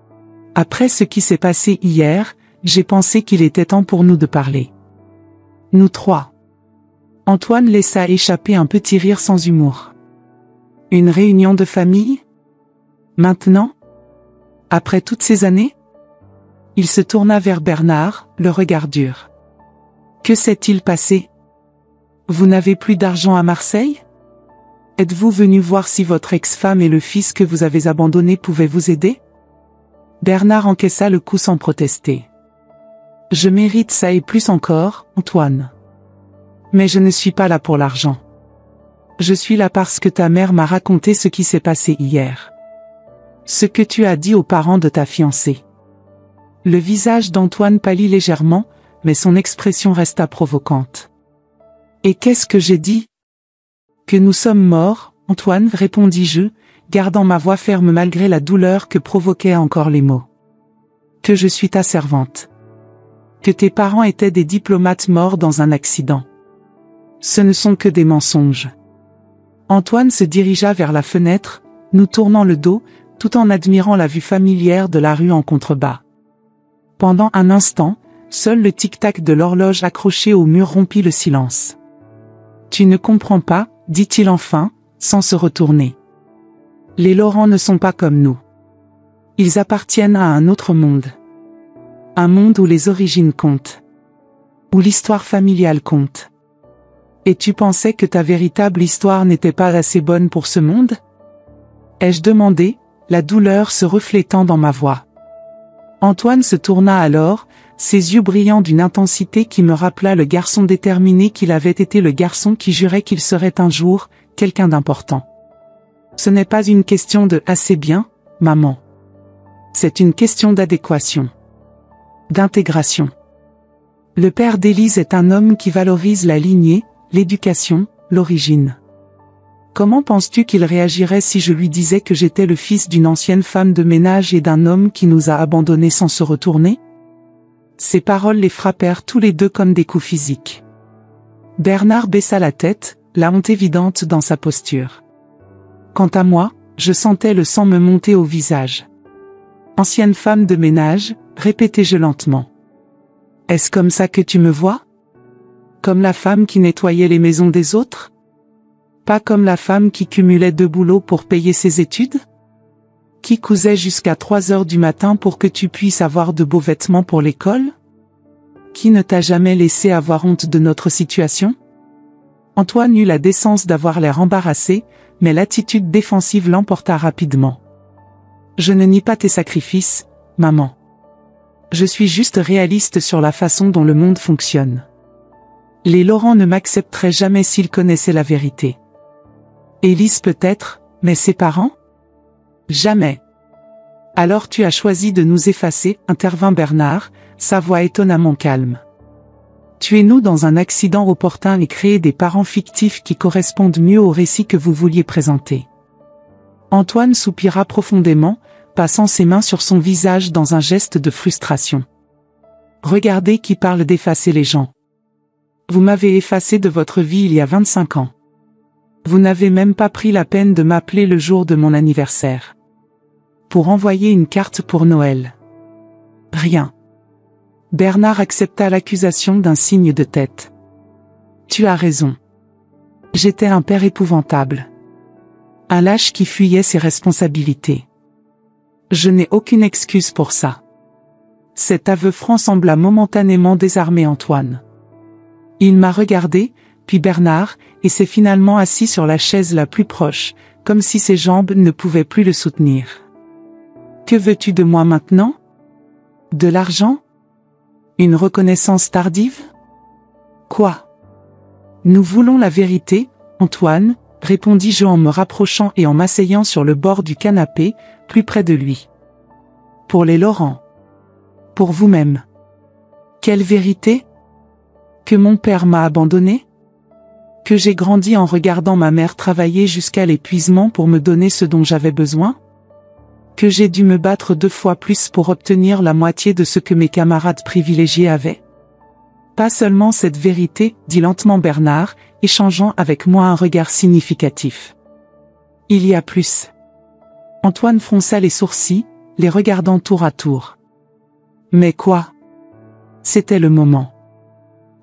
S1: « Après ce qui s'est passé hier, j'ai pensé qu'il était temps pour nous de parler. Nous trois. » Antoine laissa échapper un petit rire sans humour. « Une réunion de famille ? Maintenant ? Après toutes ces années ?» Il se tourna vers Bernard, le regard dur. « Que s'est-il passé ? Vous n'avez plus d'argent à Marseille ? Êtes-vous venu voir si votre ex-femme et le fils que vous avez abandonné pouvaient vous aider ?» Bernard encaissa le coup sans protester. « Je mérite ça et plus encore, Antoine. Mais je ne suis pas là pour l'argent. Je suis là parce que ta mère m'a raconté ce qui s'est passé hier. Ce que tu as dit aux parents de ta fiancée. » Le visage d'Antoine pâlit légèrement, mais son expression resta provocante. « Et qu'est-ce que j'ai dit ? » « Que nous sommes morts, Antoine, répondis-je, gardant ma voix ferme malgré la douleur que provoquaient encore les mots. Que je suis ta servante. Que tes parents étaient des diplomates morts dans un accident. Ce ne sont que des mensonges. » Antoine se dirigea vers la fenêtre, nous tournant le dos, tout en admirant la vue familière de la rue en contrebas. Pendant un instant, seul le tic-tac de l'horloge accrochée au mur rompit le silence. « Tu ne comprends pas, » dit-il enfin, sans se retourner. « Les Laurent ne sont pas comme nous. Ils appartiennent à un autre monde. Un monde où les origines comptent. Où l'histoire familiale compte. Et tu pensais que ta véritable histoire n'était pas assez bonne pour ce monde ? Ai-je demandé, la douleur se reflétant dans ma voix. Antoine se tourna alors, ses yeux brillants d'une intensité qui me rappela le garçon déterminé qu'il avait été, le garçon qui jurait qu'il serait un jour quelqu'un d'important. Ce n'est pas une question de « assez bien, maman ». C'est une question d'adéquation. D'intégration. Le père d'Élise est un homme qui valorise la lignée, l'éducation, l'origine. Comment penses-tu qu'il réagirait si je lui disais que j'étais le fils d'une ancienne femme de ménage et d'un homme qui nous a abandonnés sans se retourner ? Ces paroles les frappèrent tous les deux comme des coups physiques. Bernard baissa la tête, la honte évidente dans sa posture. Quant à moi, je sentais le sang me monter au visage. « Ancienne femme de ménage », répétai-je lentement. « Est-ce comme ça que tu me vois ? Comme la femme qui nettoyait les maisons des autres ? Pas comme la femme qui cumulait 2 boulots pour payer ses études ? Qui cousait jusqu'à 3 heures du matin pour que tu puisses avoir de beaux vêtements pour l'école ? Qui ne t'a jamais laissé avoir honte de notre situation ? » Antoine eut la décence d'avoir l'air embarrassé, mais l'attitude défensive l'emporta rapidement. « Je ne nie pas tes sacrifices, maman. Je suis juste réaliste sur la façon dont le monde fonctionne. Les Laurent ne m'accepteraient jamais s'ils connaissaient la vérité. Élise peut-être, mais ses parents ? Jamais. Alors tu as choisi de nous effacer, intervint Bernard, sa voix étonnamment calme. Tuez-nous dans un accident opportun et créez des parents fictifs qui correspondent mieux au récit que vous vouliez présenter. Antoine soupira profondément, passant ses mains sur son visage dans un geste de frustration. Regardez qui parle d'effacer les gens. Vous m'avez effacé de votre vie il y a 25 ans. Vous n'avez même pas pris la peine de m'appeler le jour de mon anniversaire. Pour envoyer une carte pour Noël. Rien. Bernard accepta l'accusation d'un signe de tête. Tu as raison. J'étais un père épouvantable. Un lâche qui fuyait ses responsabilités. Je n'ai aucune excuse pour ça. Cet aveu franc sembla momentanément désarmer Antoine. Il m'a regardé, puis Bernard, et s'est finalement assis sur la chaise la plus proche, comme si ses jambes ne pouvaient plus le soutenir. Que veux-tu de moi maintenant? De l'argent? Une reconnaissance tardive? Quoi? Nous voulons la vérité, Antoine, répondis-je en me rapprochant et en m'asseyant sur le bord du canapé, plus près de lui. Pour les Laurent. Pour vous-même. Quelle vérité? Que mon père m'a abandonné? Que j'ai grandi en regardant ma mère travailler jusqu'à l'épuisement pour me donner ce dont j'avais besoin? Que j'ai dû me battre 2 fois plus pour obtenir la moitié de ce que mes camarades privilégiés avaient? Pas seulement cette vérité, dit lentement Bernard, échangeant avec moi un regard significatif. Il y a plus. Antoine fronça les sourcils, les regardant tour à tour. Mais quoi? C'était le moment.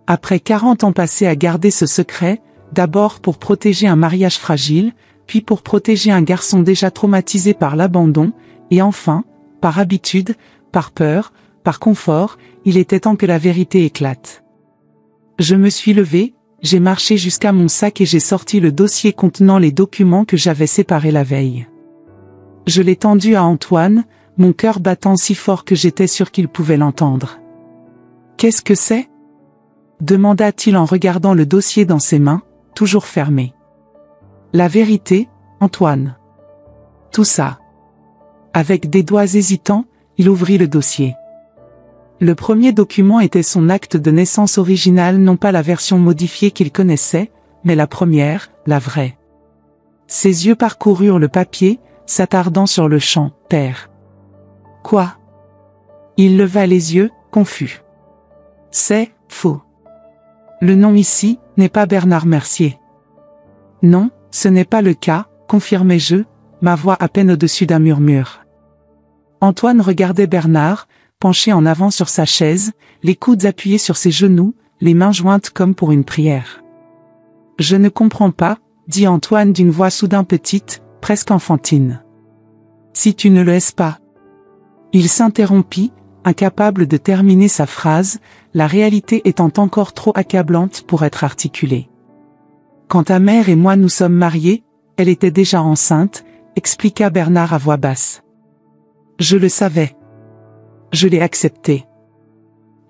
S1: Après 40 ans passés à garder ce secret, d'abord pour protéger un mariage fragile, puis pour protéger un garçon déjà traumatisé par l'abandon, et enfin, par habitude, par peur, par confort, il était temps que la vérité éclate. Je me suis levé, j'ai marché jusqu'à mon sac et j'ai sorti le dossier contenant les documents que j'avais séparés la veille. Je l'ai tendu à Antoine, mon cœur battant si fort que j'étais sûr qu'il pouvait l'entendre. « Qu'est-ce que c'est ?» demanda-t-il en regardant le dossier dans ses mains, toujours fermé. « La vérité, Antoine. » Tout ça. Avec des doigts hésitants, il ouvrit le dossier. Le premier document était son acte de naissance original, non pas la version modifiée qu'il connaissait, mais la première, la vraie. Ses yeux parcoururent le papier, s'attardant sur le champ « Père ». Quoi? Il leva les yeux, confus. C'est faux. Le nom ici n'est pas Bernard Mercier. Non, ce n'est pas le cas, confirmai-je, ma voix à peine au-dessus d'un murmure. Antoine regardait Bernard, penché en avant sur sa chaise, les coudes appuyés sur ses genoux, les mains jointes comme pour une prière. « Je ne comprends pas, » dit Antoine d'une voix soudain petite, presque enfantine. « Si tu ne le laisses pas. » Il s'interrompit, incapable de terminer sa phrase, la réalité étant encore trop accablante pour être articulée. Quand ta mère et moi nous sommes mariés, elle était déjà enceinte, expliqua Bernard à voix basse. Je le savais. Je l'ai accepté.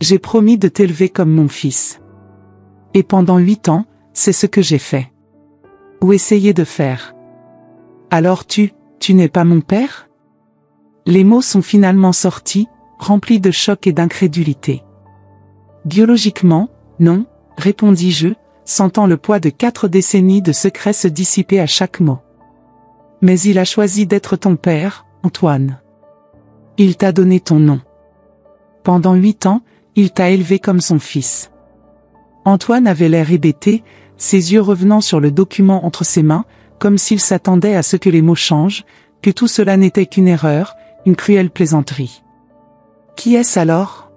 S1: J'ai promis de t'élever comme mon fils. Et pendant 8 ans, c'est ce que j'ai fait. Ou essayé de faire. Alors tu n'es pas mon père? Les mots sont finalement sortis, remplis de choc et d'incrédulité. Biologiquement, non, répondis-je, sentant le poids de 4 décennies de secrets se dissiper à chaque mot. Mais il a choisi d'être ton père, Antoine. Il t'a donné ton nom. Pendant 8 ans, il t'a élevé comme son fils. Antoine avait l'air hébété, ses yeux revenant sur le document entre ses mains, comme s'il s'attendait à ce que les mots changent, que tout cela n'était qu'une erreur, une cruelle plaisanterie. « Qui est-ce alors ?»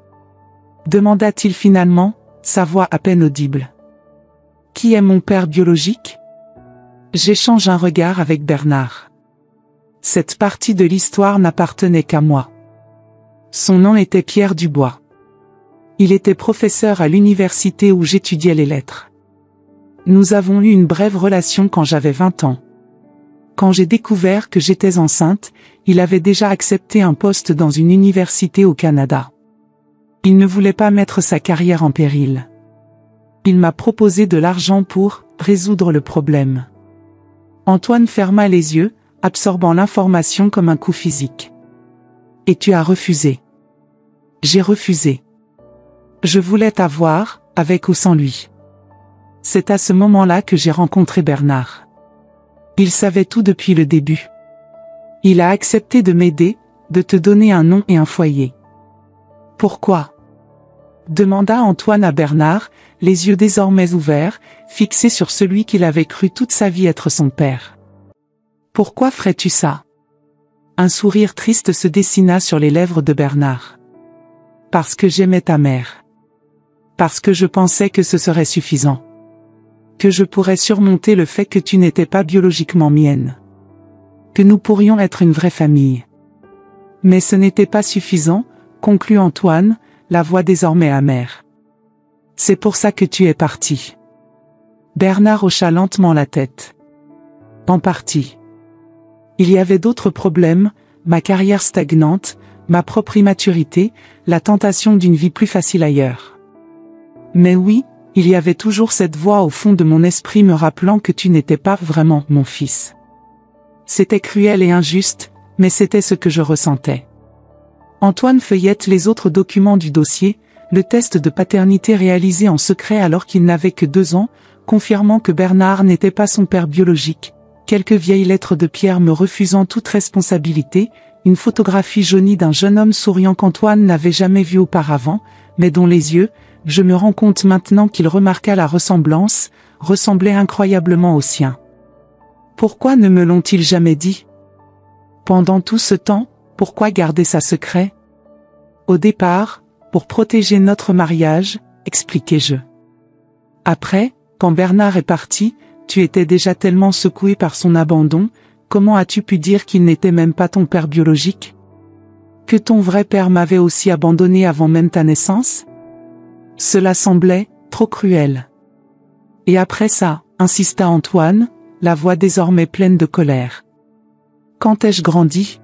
S1: demanda-t-il finalement, sa voix à peine audible. « Qui est mon père biologique ?» J'échange un regard avec Bernard. Cette partie de l'histoire n'appartenait qu'à moi. Son nom était Pierre Dubois. Il était professeur à l'université où j'étudiais les lettres. Nous avons eu une brève relation quand j'avais 20 ans. Quand j'ai découvert que j'étais enceinte, il avait déjà accepté un poste dans une université au Canada. Il ne voulait pas mettre sa carrière en péril. Il m'a proposé de l'argent pour résoudre le problème. Antoine ferma les yeux, absorbant l'information comme un coup physique. Et tu as refusé. J'ai refusé. Je voulais t'avoir, avec ou sans lui. C'est à ce moment-là que j'ai rencontré Bernard. Il savait tout depuis le début. Il a accepté de m'aider, de te donner un nom et un foyer. Pourquoi? Demanda Antoine à Bernard, les yeux désormais ouverts, fixés sur celui qu'il avait cru toute sa vie être son père. Pourquoi ferais-tu ça? Un sourire triste se dessina sur les lèvres de Bernard. Parce que j'aimais ta mère. Parce que je pensais que ce serait suffisant. Que je pourrais surmonter le fait que tu n'étais pas biologiquement mienne. Que nous pourrions être une vraie famille. Mais ce n'était pas suffisant, conclut Antoine, la voix désormais amère. C'est pour ça que tu es parti. Bernard hocha lentement la tête. En partie. Il y avait d'autres problèmes, ma carrière stagnante, ma propre immaturité, la tentation d'une vie plus facile ailleurs. Mais oui, il y avait toujours cette voix au fond de mon esprit me rappelant que tu n'étais pas vraiment mon fils. C'était cruel et injuste, mais c'était ce que je ressentais. Antoine feuillette les autres documents du dossier, le test de paternité réalisé en secret alors qu'il n'avait que 2 ans, confirmant que Bernard n'était pas son père biologique, quelques vieilles lettres de pierre me refusant toute responsabilité, une photographie jaunie d'un jeune homme souriant qu'Antoine n'avait jamais vu auparavant, mais dont les yeux, je me rends compte maintenant qu'il remarqua la ressemblance, ressemblaient incroyablement aux siens. Pourquoi ne me l'ont-ils jamais dit? Pendant tout ce temps, pourquoi garder ça secret? Au départ, pour protéger notre mariage, expliquai-je. Après, quand Bernard est parti, tu étais déjà tellement secoué par son abandon, comment as-tu pu dire qu'il n'était même pas ton père biologique? Que ton vrai père m'avait aussi abandonné avant même ta naissance? Cela semblait trop cruel. Et après ça, insista Antoine, la voix désormais pleine de colère. Quand ai-je grandi?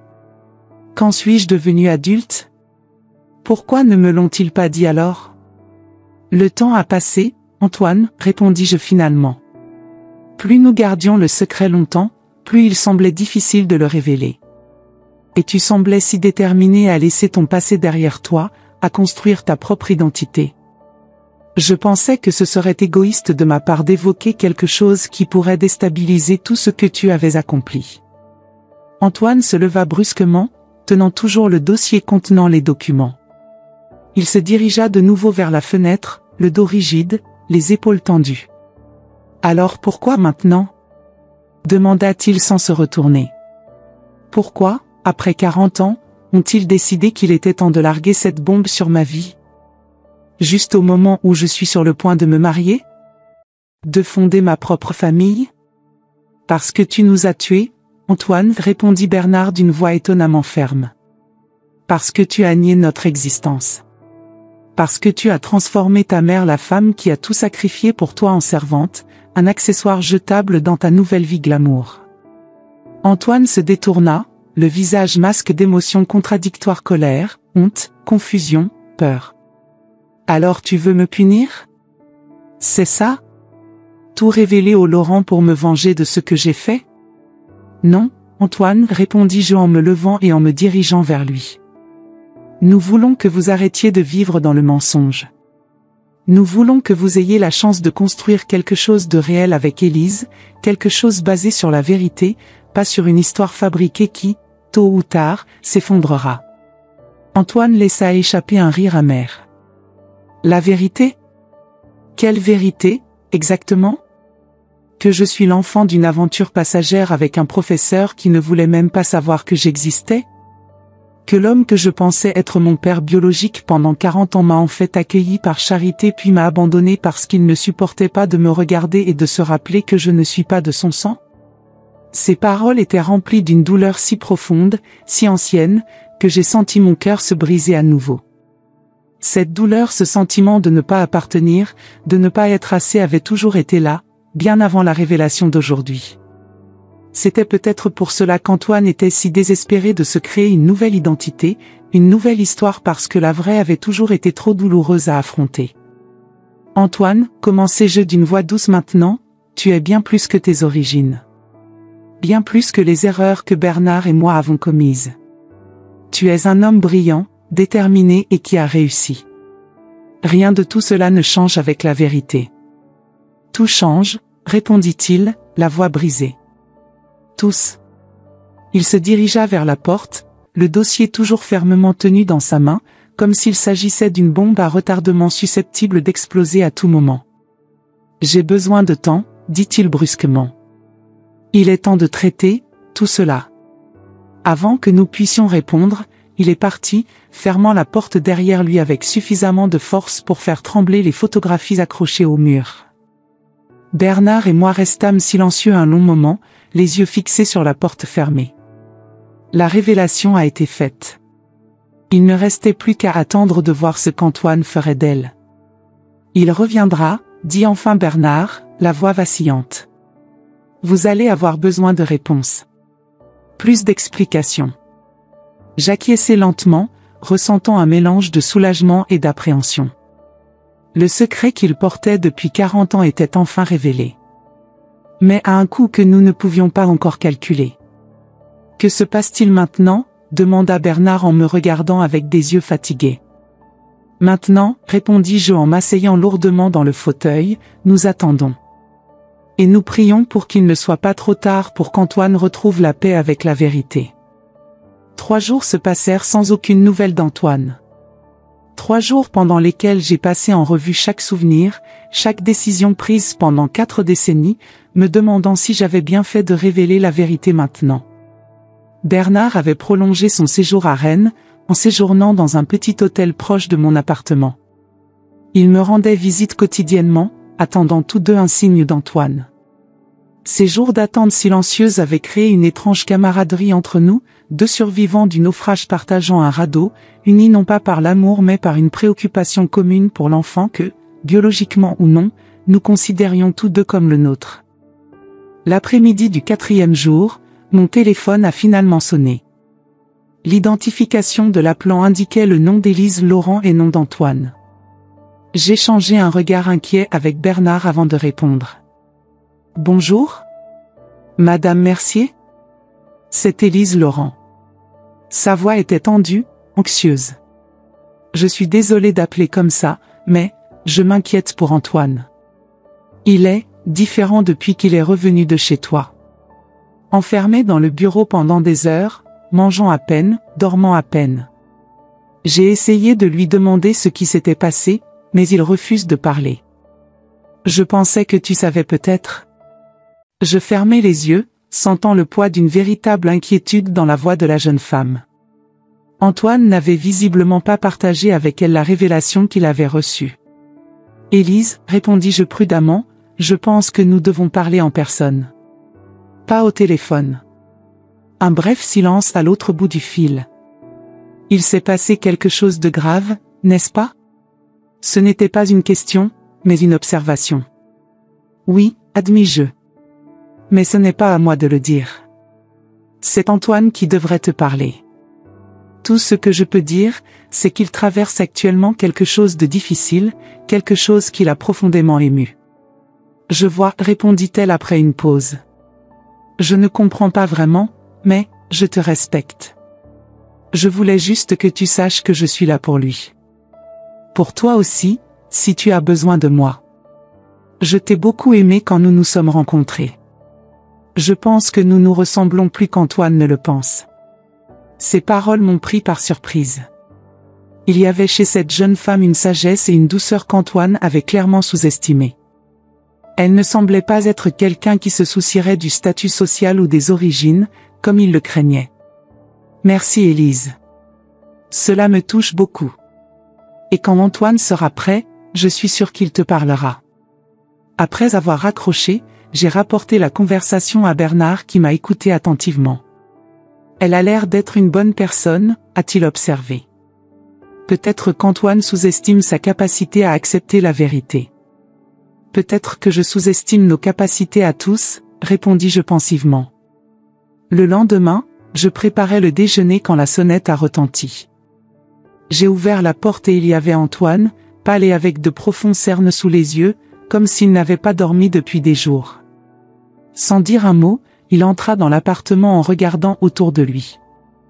S1: Quand suis-je devenu adulte? Pourquoi ne me l'ont-ils pas dit alors? Le temps a passé, Antoine, répondis-je finalement. Plus nous gardions le secret longtemps, plus il semblait difficile de le révéler. Et tu semblais si déterminé à laisser ton passé derrière toi, à construire ta propre identité. Je pensais que ce serait égoïste de ma part d'évoquer quelque chose qui pourrait déstabiliser tout ce que tu avais accompli. Antoine se leva brusquement, tenant toujours le dossier contenant les documents. Il se dirigea de nouveau vers la fenêtre, le dos rigide, les épaules tendues. Alors pourquoi maintenant? Demanda-t-il sans se retourner. Pourquoi, après 40 ans, ont-ils décidé qu'il était temps de larguer cette bombe sur ma vie? Juste au moment où je suis sur le point de me marier? De fonder ma propre famille? Parce que tu nous as tués, Antoine, répondit Bernard d'une voix étonnamment ferme. Parce que tu as nié notre existence. Parce que tu as transformé ta mère, la femme qui a tout sacrifié pour toi, en servante, un accessoire jetable dans ta nouvelle vie glamour. Antoine se détourna, le visage masque d'émotions contradictoires: colère, honte, confusion, peur. Alors tu veux me punir? C'est ça? Tout révéler au Laurent pour me venger de ce que j'ai fait? Non, Antoine, répondis-je en me levant et en me dirigeant vers lui. Nous voulons que vous arrêtiez de vivre dans le mensonge. Nous voulons que vous ayez la chance de construire quelque chose de réel avec Élise, quelque chose basé sur la vérité, pas sur une histoire fabriquée qui, tôt ou tard, s'effondrera. Antoine laissa échapper un rire amer. La vérité? Quelle vérité, exactement? Que je suis l'enfant d'une aventure passagère avec un professeur qui ne voulait même pas savoir que j'existais? Que l'homme que je pensais être mon père biologique pendant 40 ans m'a en fait accueilli par charité puis m'a abandonné parce qu'il ne supportait pas de me regarder et de se rappeler que je ne suis pas de son sang? Ces paroles étaient remplies d'une douleur si profonde, si ancienne, que j'ai senti mon cœur se briser à nouveau. Cette douleur, ce sentiment de ne pas appartenir, de ne pas être assez avait toujours été là, bien avant la révélation d'aujourd'hui. C'était peut-être pour cela qu'Antoine était si désespéré de se créer une nouvelle identité, une nouvelle histoire, parce que la vraie avait toujours été trop douloureuse à affronter. Antoine, commençai-je d'une voix douce maintenant, tu es bien plus que tes origines. Bien plus que les erreurs que Bernard et moi avons commises. Tu es un homme brillant, déterminé et qui a réussi. Rien de tout cela ne change avec la vérité. Tout change, répondit-il, la voix brisée. Tous. Il se dirigea vers la porte, le dossier toujours fermement tenu dans sa main, comme s'il s'agissait d'une bombe à retardement susceptible d'exploser à tout moment. J'ai besoin de temps, dit-il brusquement. Il est temps de traiter tout cela. Avant que nous puissions répondre, il est parti, fermant la porte derrière lui avec suffisamment de force pour faire trembler les photographies accrochées au mur. Bernard et moi restâmes silencieux un long moment, les yeux fixés sur la porte fermée. La révélation a été faite. Il ne restait plus qu'à attendre de voir ce qu'Antoine ferait d'elle. Il reviendra, dit enfin Bernard, la voix vacillante. Vous allez avoir besoin de réponses. Plus d'explications. J'acquiesçai lentement, ressentant un mélange de soulagement et d'appréhension. Le secret qu'il portait depuis 40 ans était enfin révélé. Mais à un coût que nous ne pouvions pas encore calculer. Que se passe-t-il maintenant ? Demanda Bernard en me regardant avec des yeux fatigués. Maintenant, répondis-je en m'asseyant lourdement dans le fauteuil, nous attendons. Et nous prions pour qu'il ne soit pas trop tard pour qu'Antoine retrouve la paix avec la vérité. 3 jours se passèrent sans aucune nouvelle d'Antoine. 3 jours pendant lesquels j'ai passé en revue chaque souvenir, chaque décision prise pendant 4 décennies, me demandant si j'avais bien fait de révéler la vérité maintenant. Bernard avait prolongé son séjour à Rennes, en séjournant dans un petit hôtel proche de mon appartement. Il me rendait visite quotidiennement, attendant tous deux un signe d'Antoine. Ces jours d'attente silencieuse avaient créé une étrange camaraderie entre nous, 2 survivants du naufrage partageant un radeau, unis non pas par l'amour mais par une préoccupation commune pour l'enfant que, biologiquement ou non, nous considérions tous deux comme le nôtre. L'après-midi du 4e jour, mon téléphone a finalement sonné. L'identification de l'appelant indiquait le nom d'Élise Laurent et non d'Antoine. J'échangeai un regard inquiet avec Bernard avant de répondre. « Bonjour ? Madame Mercier ? » C'est Élise Laurent. Sa voix était tendue, anxieuse. « Je suis désolée d'appeler comme ça, mais je m'inquiète pour Antoine. Il est différent depuis qu'il est revenu de chez toi. Enfermé dans le bureau pendant des heures, mangeant à peine, dormant à peine. J'ai essayé de lui demander ce qui s'était passé, mais il refuse de parler. Je pensais que tu savais peut-être. » Je fermai les yeux, sentant le poids d'une véritable inquiétude dans la voix de la jeune femme. Antoine n'avait visiblement pas partagé avec elle la révélation qu'il avait reçue. « Élise, répondis-je prudemment, je pense que nous devons parler en personne. Pas au téléphone. » Un bref silence à l'autre bout du fil. « Il s'est passé quelque chose de grave, n'est-ce pas ? » Ce n'était pas une question, mais une observation. « Oui, admis-je. Mais ce n'est pas à moi de le dire. C'est Antoine qui devrait te parler. Tout ce que je peux dire, c'est qu'il traverse actuellement quelque chose de difficile, quelque chose qui l'a profondément ému. »« Je vois, répondit-elle après une pause. Je ne comprends pas vraiment, mais je te respecte. Je voulais juste que tu saches que je suis là pour lui. Pour toi aussi, si tu as besoin de moi. Je t'ai beaucoup aimé quand nous nous sommes rencontrés. Je pense que nous nous ressemblons plus qu'Antoine ne le pense. » Ces paroles m'ont pris par surprise. Il y avait chez cette jeune femme une sagesse et une douceur qu'Antoine avait clairement sous-estimées. Elle ne semblait pas être quelqu'un qui se soucierait du statut social ou des origines, comme il le craignait. « Merci Élise. Cela me touche beaucoup. Et quand Antoine sera prêt, je suis sûre qu'il te parlera. » Après avoir raccroché, j'ai rapporté la conversation à Bernard qui m'a écouté attentivement. « Elle a l'air d'être une bonne personne », a-t-il observé. « Peut-être qu'Antoine sous-estime sa capacité à accepter la vérité. »« Peut-être que je sous-estime nos capacités à tous », répondis-je pensivement. Le lendemain, je préparais le déjeuner quand la sonnette a retenti. J'ai ouvert la porte et il y avait Antoine, pâle et avec de profonds cernes sous les yeux, comme s'il n'avait pas dormi depuis des jours. Sans dire un mot, il entra dans l'appartement en regardant autour de lui.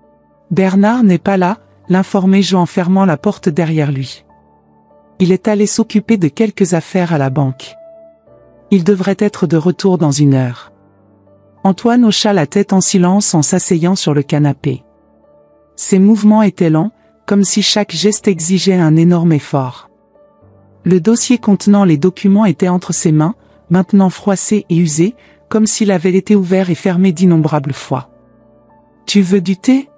S1: « Bernard n'est pas là », l'informai-je en fermant la porte derrière lui. « Il est allé s'occuper de quelques affaires à la banque. Il devrait être de retour dans 1 heure. » Antoine hocha la tête en silence en s'asseyant sur le canapé. Ses mouvements étaient lents, comme si chaque geste exigeait un énorme effort. Le dossier contenant les documents était entre ses mains, maintenant froissé et usé, comme s'il avait été ouvert et fermé d'innombrables fois. « Tu veux du thé ?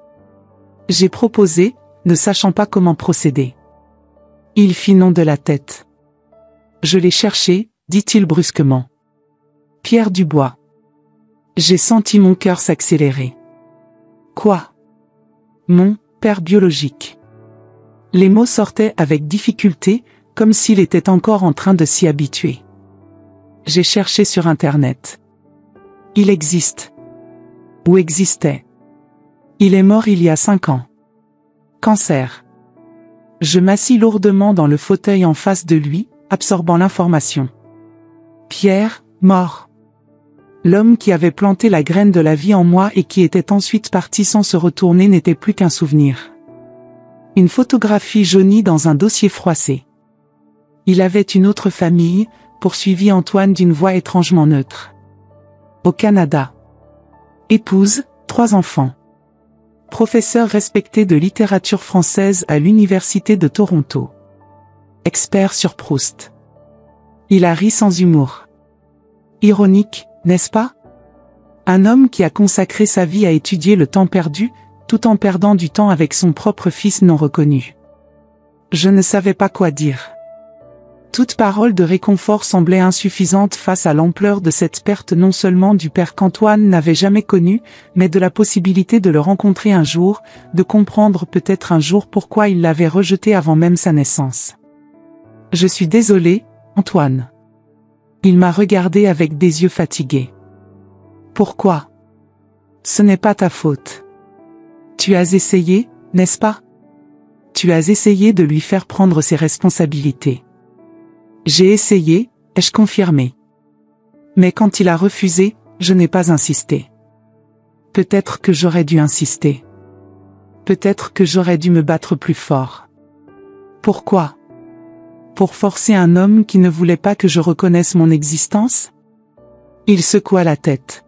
S1: J'ai proposé, ne sachant pas comment procéder. Il fit non de la tête. Je l'ai cherché, dit-il brusquement. Pierre Dubois. J'ai senti mon cœur s'accélérer. Quoi? Mon père biologique. Les mots sortaient avec difficulté, comme s'il était encore en train de s'y habituer. J'ai cherché sur Internet. Il existe. Ou existait. Il est mort il y a 5 ans. Cancer. Je m'assis lourdement dans le fauteuil en face de lui, absorbant l'information. Pierre, mort. L'homme qui avait planté la graine de la vie en moi et qui était ensuite parti sans se retourner n'était plus qu'un souvenir. Une photographie jaunie dans un dossier froissé. Il avait une autre famille, poursuivit Antoine d'une voix étrangement neutre. Au Canada. Épouse, 3 enfants. Professeur respecté de littérature française à l'Université de Toronto. Expert sur Proust. Il a ri sans humour. Ironique, n'est-ce pas? Un homme qui a consacré sa vie à étudier le temps perdu, tout en perdant du temps avec son propre fils non reconnu. Je ne savais pas quoi dire. Toute parole de réconfort semblait insuffisante face à l'ampleur de cette perte non seulement du père qu'Antoine n'avait jamais connu, mais de la possibilité de le rencontrer un jour, de comprendre peut-être un jour pourquoi il l'avait rejeté avant même sa naissance. Je suis désolé, Antoine. Il m'a regardé avec des yeux fatigués. Pourquoi? Ce n'est pas ta faute. Tu as essayé, n'est-ce pas? Tu as essayé de lui faire prendre ses responsabilités. J'ai essayé, ai-je confirmé. Mais quand il a refusé, je n'ai pas insisté. Peut-être que j'aurais dû insister. Peut-être que j'aurais dû me battre plus fort. Pourquoi? Pour forcer un homme qui ne voulait pas que je reconnaisse mon existence? Il secoua la tête.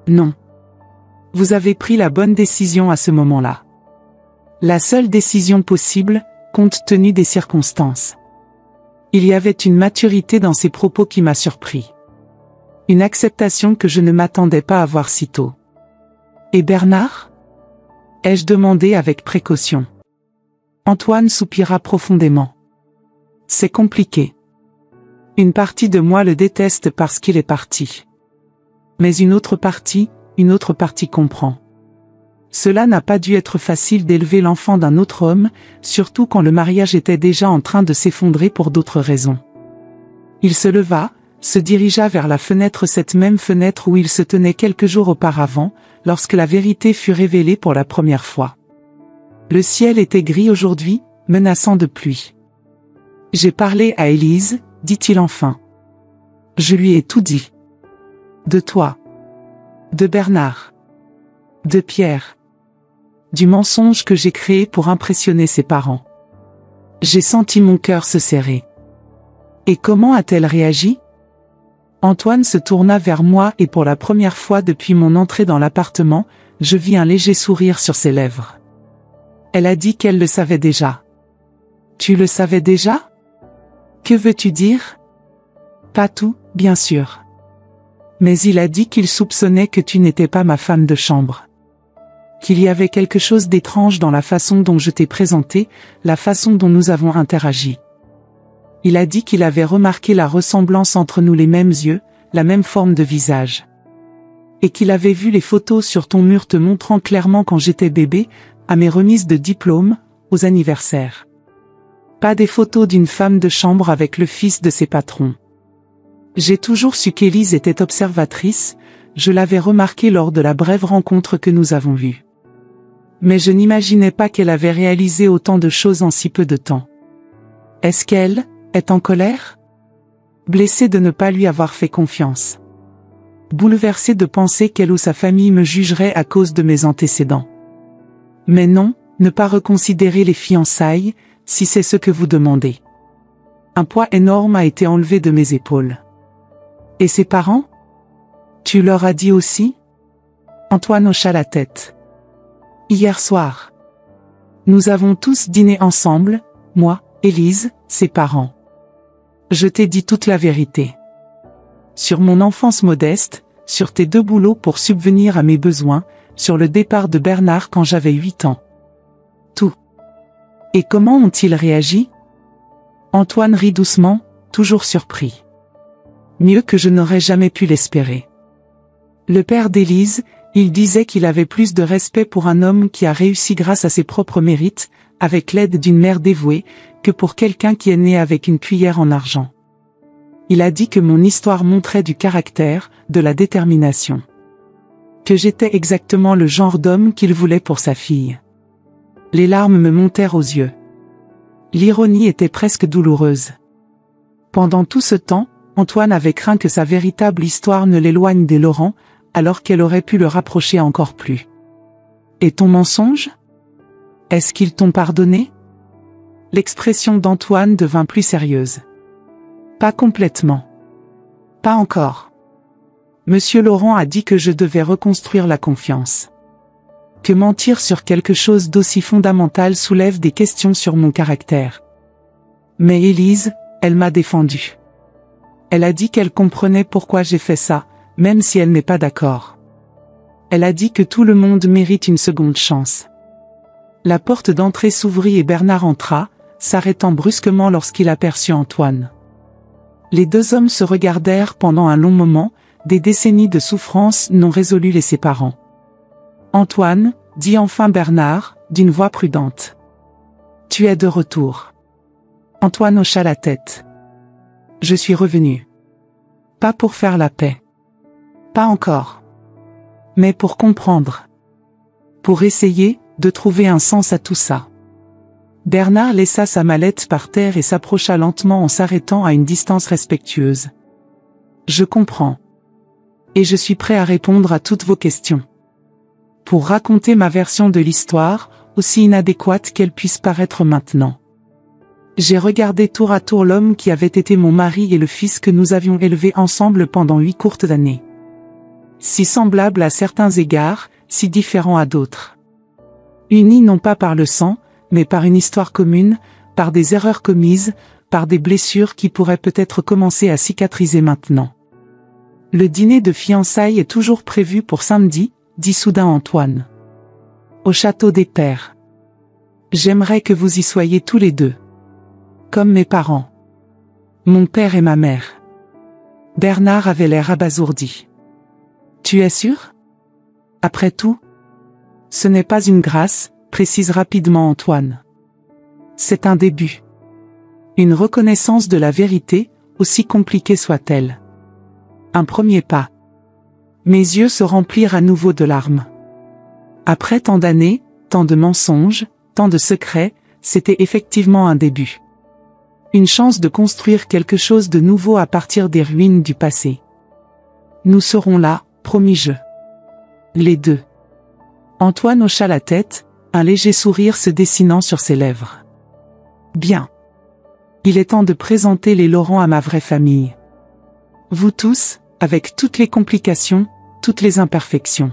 S1: Non. Vous avez pris la bonne décision à ce moment-là. La seule décision possible, compte tenu des circonstances. Il y avait une maturité dans ses propos qui m'a surpris. Une acceptation que je ne m'attendais pas à voir si tôt. Et Bernard? Ai-je demandé avec précaution. Antoine soupira profondément. C'est compliqué. Une partie de moi le déteste parce qu'il est parti. Mais une autre partie comprend. Cela n'a pas dû être facile d'élever l'enfant d'un autre homme, surtout quand le mariage était déjà en train de s'effondrer pour d'autres raisons. Il se leva, se dirigea vers la fenêtre, cette même fenêtre où il se tenait quelques jours auparavant, lorsque la vérité fut révélée pour la première fois. Le ciel était gris aujourd'hui, menaçant de pluie. J'ai parlé à Élise, dit-il enfin. Je lui ai tout dit. De toi. De Bernard. De Pierre. Du mensonge que j'ai créé pour impressionner ses parents. J'ai senti mon cœur se serrer. Et comment a-t-elle réagi? Antoine se tourna vers moi et pour la première fois depuis mon entrée dans l'appartement, je vis un léger sourire sur ses lèvres. Elle a dit qu'elle le savait déjà. Tu le savais déjà? Que veux-tu dire? Pas tout, bien sûr. Mais il a dit qu'il soupçonnait que tu n'étais pas ma femme de chambre. Qu'il y avait quelque chose d'étrange dans la façon dont je t'ai présenté, la façon dont nous avons interagi. Il a dit qu'il avait remarqué la ressemblance entre nous, les mêmes yeux, la même forme de visage. Et qu'il avait vu les photos sur ton mur te montrant clairement quand j'étais bébé, à mes remises de diplôme, aux anniversaires. Pas des photos d'une femme de chambre avec le fils de ses patrons. J'ai toujours su qu'Élise était observatrice, je l'avais remarqué lors de la brève rencontre que nous avons eue. Mais je n'imaginais pas qu'elle avait réalisé autant de choses en si peu de temps. Est-ce qu'elle est en colère? Blessée de ne pas lui avoir fait confiance. Bouleversée de penser qu'elle ou sa famille me jugerait à cause de mes antécédents. Mais non, ne pas reconsidérer les fiançailles, si c'est ce que vous demandez. Un poids énorme a été enlevé de mes épaules. Et ses parents? Tu leur as dit aussi? Antoine hocha la tête. Hier soir. Nous avons tous dîné ensemble, moi, Élise, ses parents. Je t'ai dit toute la vérité. Sur mon enfance modeste, sur tes 2 boulots pour subvenir à mes besoins, sur le départ de Bernard quand j'avais 8 ans. Et comment ont-ils réagi? Antoine rit doucement, toujours surpris. Mieux que je n'aurais jamais pu l'espérer. Le père d'Élise, il disait qu'il avait plus de respect pour un homme qui a réussi grâce à ses propres mérites, avec l'aide d'une mère dévouée, que pour quelqu'un qui est né avec une cuillère en argent. Il a dit que mon histoire montrait du caractère, de la détermination. Que j'étais exactement le genre d'homme qu'il voulait pour sa fille. Les larmes me montèrent aux yeux. L'ironie était presque douloureuse. Pendant tout ce temps, Antoine avait craint que sa véritable histoire ne l'éloigne des Laurent, alors qu'elle aurait pu le rapprocher encore plus. Et ton mensonge? Est-ce qu'ils t'ont pardonné? L'expression d'Antoine devint plus sérieuse. Pas complètement. Pas encore. Monsieur Laurent a dit que je devais reconstruire la confiance. Que mentir sur quelque chose d'aussi fondamental soulève des questions sur mon caractère. Mais Élise, elle m'a défendu. Elle a dit qu'elle comprenait pourquoi j'ai fait ça, même si elle n'est pas d'accord. Elle a dit que tout le monde mérite une seconde chance. La porte d'entrée s'ouvrit et Bernard entra, s'arrêtant brusquement lorsqu'il aperçut Antoine. Les deux hommes se regardèrent pendant un long moment, des décennies de souffrance n'ont résolu les séparants. Antoine, dit enfin Bernard, d'une voix prudente. Tu es de retour. Antoine hocha la tête. Je suis revenu. Pas pour faire la paix. Pas encore. Mais pour comprendre. Pour essayer de trouver un sens à tout ça. Bernard laissa sa mallette par terre et s'approcha lentement en s'arrêtant à une distance respectueuse. Je comprends. Et je suis prêt à répondre à toutes vos questions. Pour raconter ma version de l'histoire, aussi inadéquate qu'elle puisse paraître maintenant. J'ai regardé tour à tour l'homme qui avait été mon mari et le fils que nous avions élevé ensemble pendant 8 courtes années. Si semblables à certains égards, si différents à d'autres. Unis non pas par le sang, mais par une histoire commune, par des erreurs commises, par des blessures qui pourraient peut-être commencer à cicatriser maintenant. Le dîner de fiançailles est toujours prévu pour samedi, dit soudain Antoine. Au château des Pères. J'aimerais que vous y soyez tous les deux. Comme mes parents. Mon père et ma mère. Bernard avait l'air abasourdi. Tu es sûr? Après tout? Ce n'est pas une grâce, précise rapidement Antoine. C'est un début. Une reconnaissance de la vérité, aussi compliquée soit-elle. Un premier pas. Mes yeux se remplirent à nouveau de larmes. Après tant d'années, tant de mensonges, tant de secrets, c'était effectivement un début. Une chance de construire quelque chose de nouveau à partir des ruines du passé. Nous serons là, promis-je. Les deux. Antoine hocha la tête, un léger sourire se dessinant sur ses lèvres. Bien. Il est temps de présenter les Laurent à ma vraie famille. Vous tous, avec toutes les complications, toutes les imperfections.